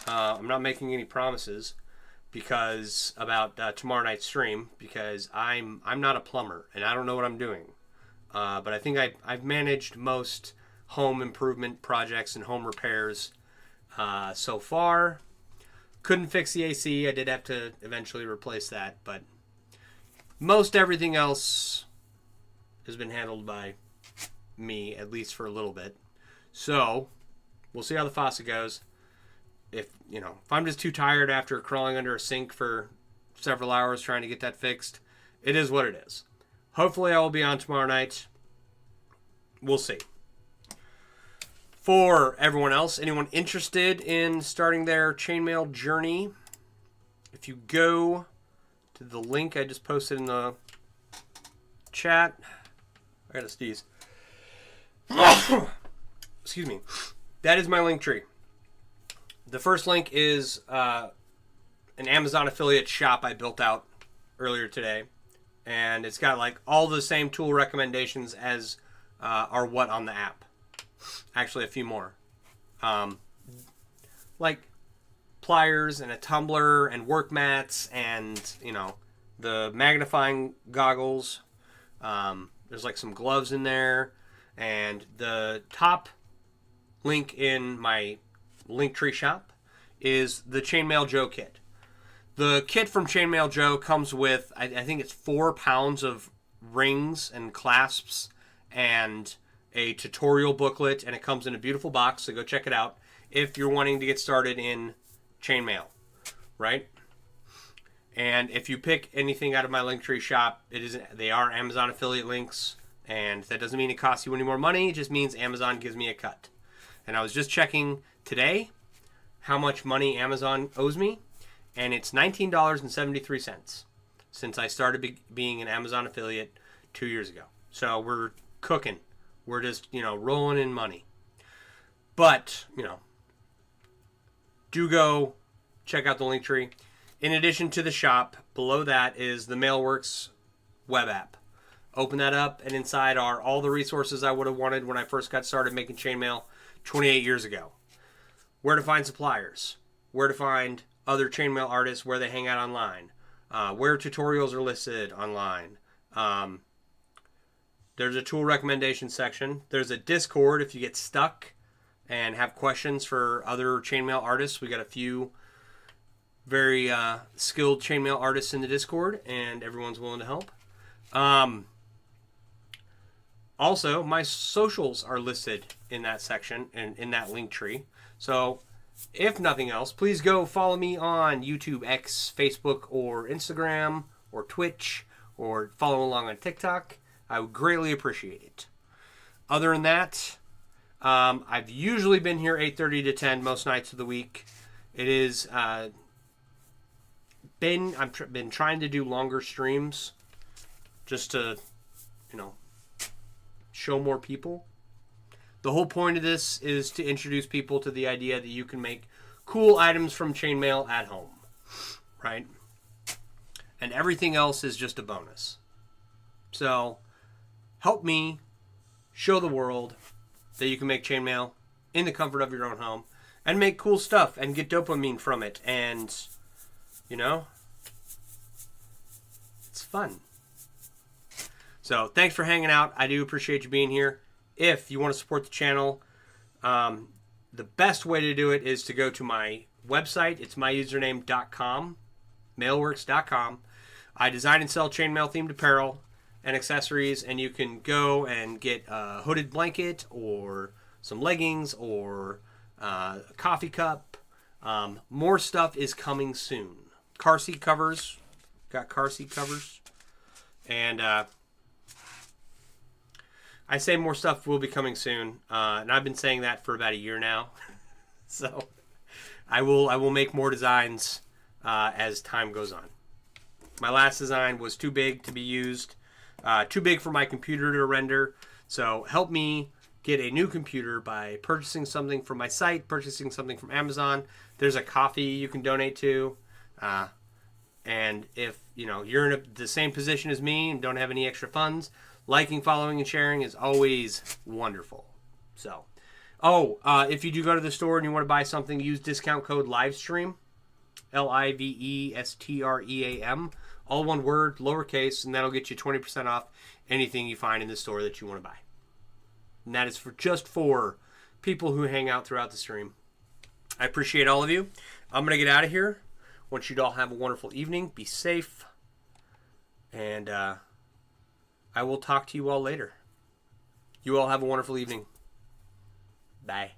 A: I'm not making any promises because about tomorrow night's stream, because I'm not a plumber and I don't know what I'm doing. But I think I've managed most home improvement projects and home repairs so far. Couldn't fix the AC. I did have to eventually replace that, but most everything else has been handled by me, at least for a little bit. So we'll see how the faucet goes. If I'm just too tired after crawling under a sink for several hours trying to get that fixed, it is what it is. Hopefully I will be on tomorrow night. We'll see. For everyone else, anyone interested in starting their chainmail journey, if you go to the link I just posted in the chat, I gotta sneeze. Excuse me. That is my link tree. The first link is an Amazon affiliate shop I built out earlier today, and it's got like all the same tool recommendations as are what on the app. Actually, a few more. Like pliers and a tumbler and work mats and, the magnifying goggles. There's like some gloves in there. And the top link in my Linktree shop is the Chainmail Joe kit. The kit from Chainmail Joe comes with, I think it's 4 pounds of rings and clasps and a tutorial booklet, and it comes in a beautiful box, so go check it out if you're wanting to get started in chainmail, right? And if you pick anything out of my Linktree shop, they are Amazon affiliate links, and that doesn't mean it costs you any more money, it just means Amazon gives me a cut. And I was just checking today how much money Amazon owes me, and it's $19.73 since I started being an Amazon affiliate 2 years ago. So we're cooking. We're just, rolling in money. But, do go check out the Linktree. In addition to the shop, below that is the Mailworks web app. Open that up, and inside are all the resources I would have wanted when I first got started making chainmail 28 years ago. Where to find suppliers. Where to find other chainmail artists, where they hang out online. Where tutorials are listed online. There's a tool recommendation section. There's a Discord if you get stuck and have questions for other chainmail artists. We got a few very skilled chainmail artists in the Discord, and everyone's willing to help. Also, my socials are listed in that section and in that link tree. So, if nothing else, please go follow me on YouTube, X, Facebook, or Instagram, or Twitch, or follow along on TikTok. I would greatly appreciate it. Other than that, I've usually been here 8:30 to 10 most nights of the week. It is I've been trying to do longer streams just to, show more people. The whole point of this is to introduce people to the idea that you can make cool items from chainmail at home, right? And everything else is just a bonus. So, help me show the world that you can make chainmail in the comfort of your own home and make cool stuff and get dopamine from it. And, it's fun. So, thanks for hanging out. I do appreciate you being here. If you want to support the channel, the best way to do it is to go to my website. It's myusername.com, mailworks.com. I design and sell chainmail themed apparel and accessories, and you can go and get a hooded blanket or some leggings or a coffee cup. More stuff is coming soon. Car seat covers. Got car seat covers. And I say more stuff will be coming soon, and I've been saying that for about a year now. So I will make more designs as time goes on. My last design was too big to be used, too big for my computer to render. So help me get a new computer by purchasing something from my site, purchasing something from Amazon. There's a coffee you can donate to. And if you're in the same position as me and don't have any extra funds, liking, following, and sharing is always wonderful. So, if you do go to the store and you want to buy something, use discount code LIVESTREAM, LIVESTREAM, all one word, lowercase, and that'll get you 20% off anything you find in the store that you want to buy. And that is just for people who hang out throughout the stream. I appreciate all of you. I'm going to get out of here. Want you to all have a wonderful evening. Be safe. And I will talk to you all later. You all have a wonderful evening. Bye.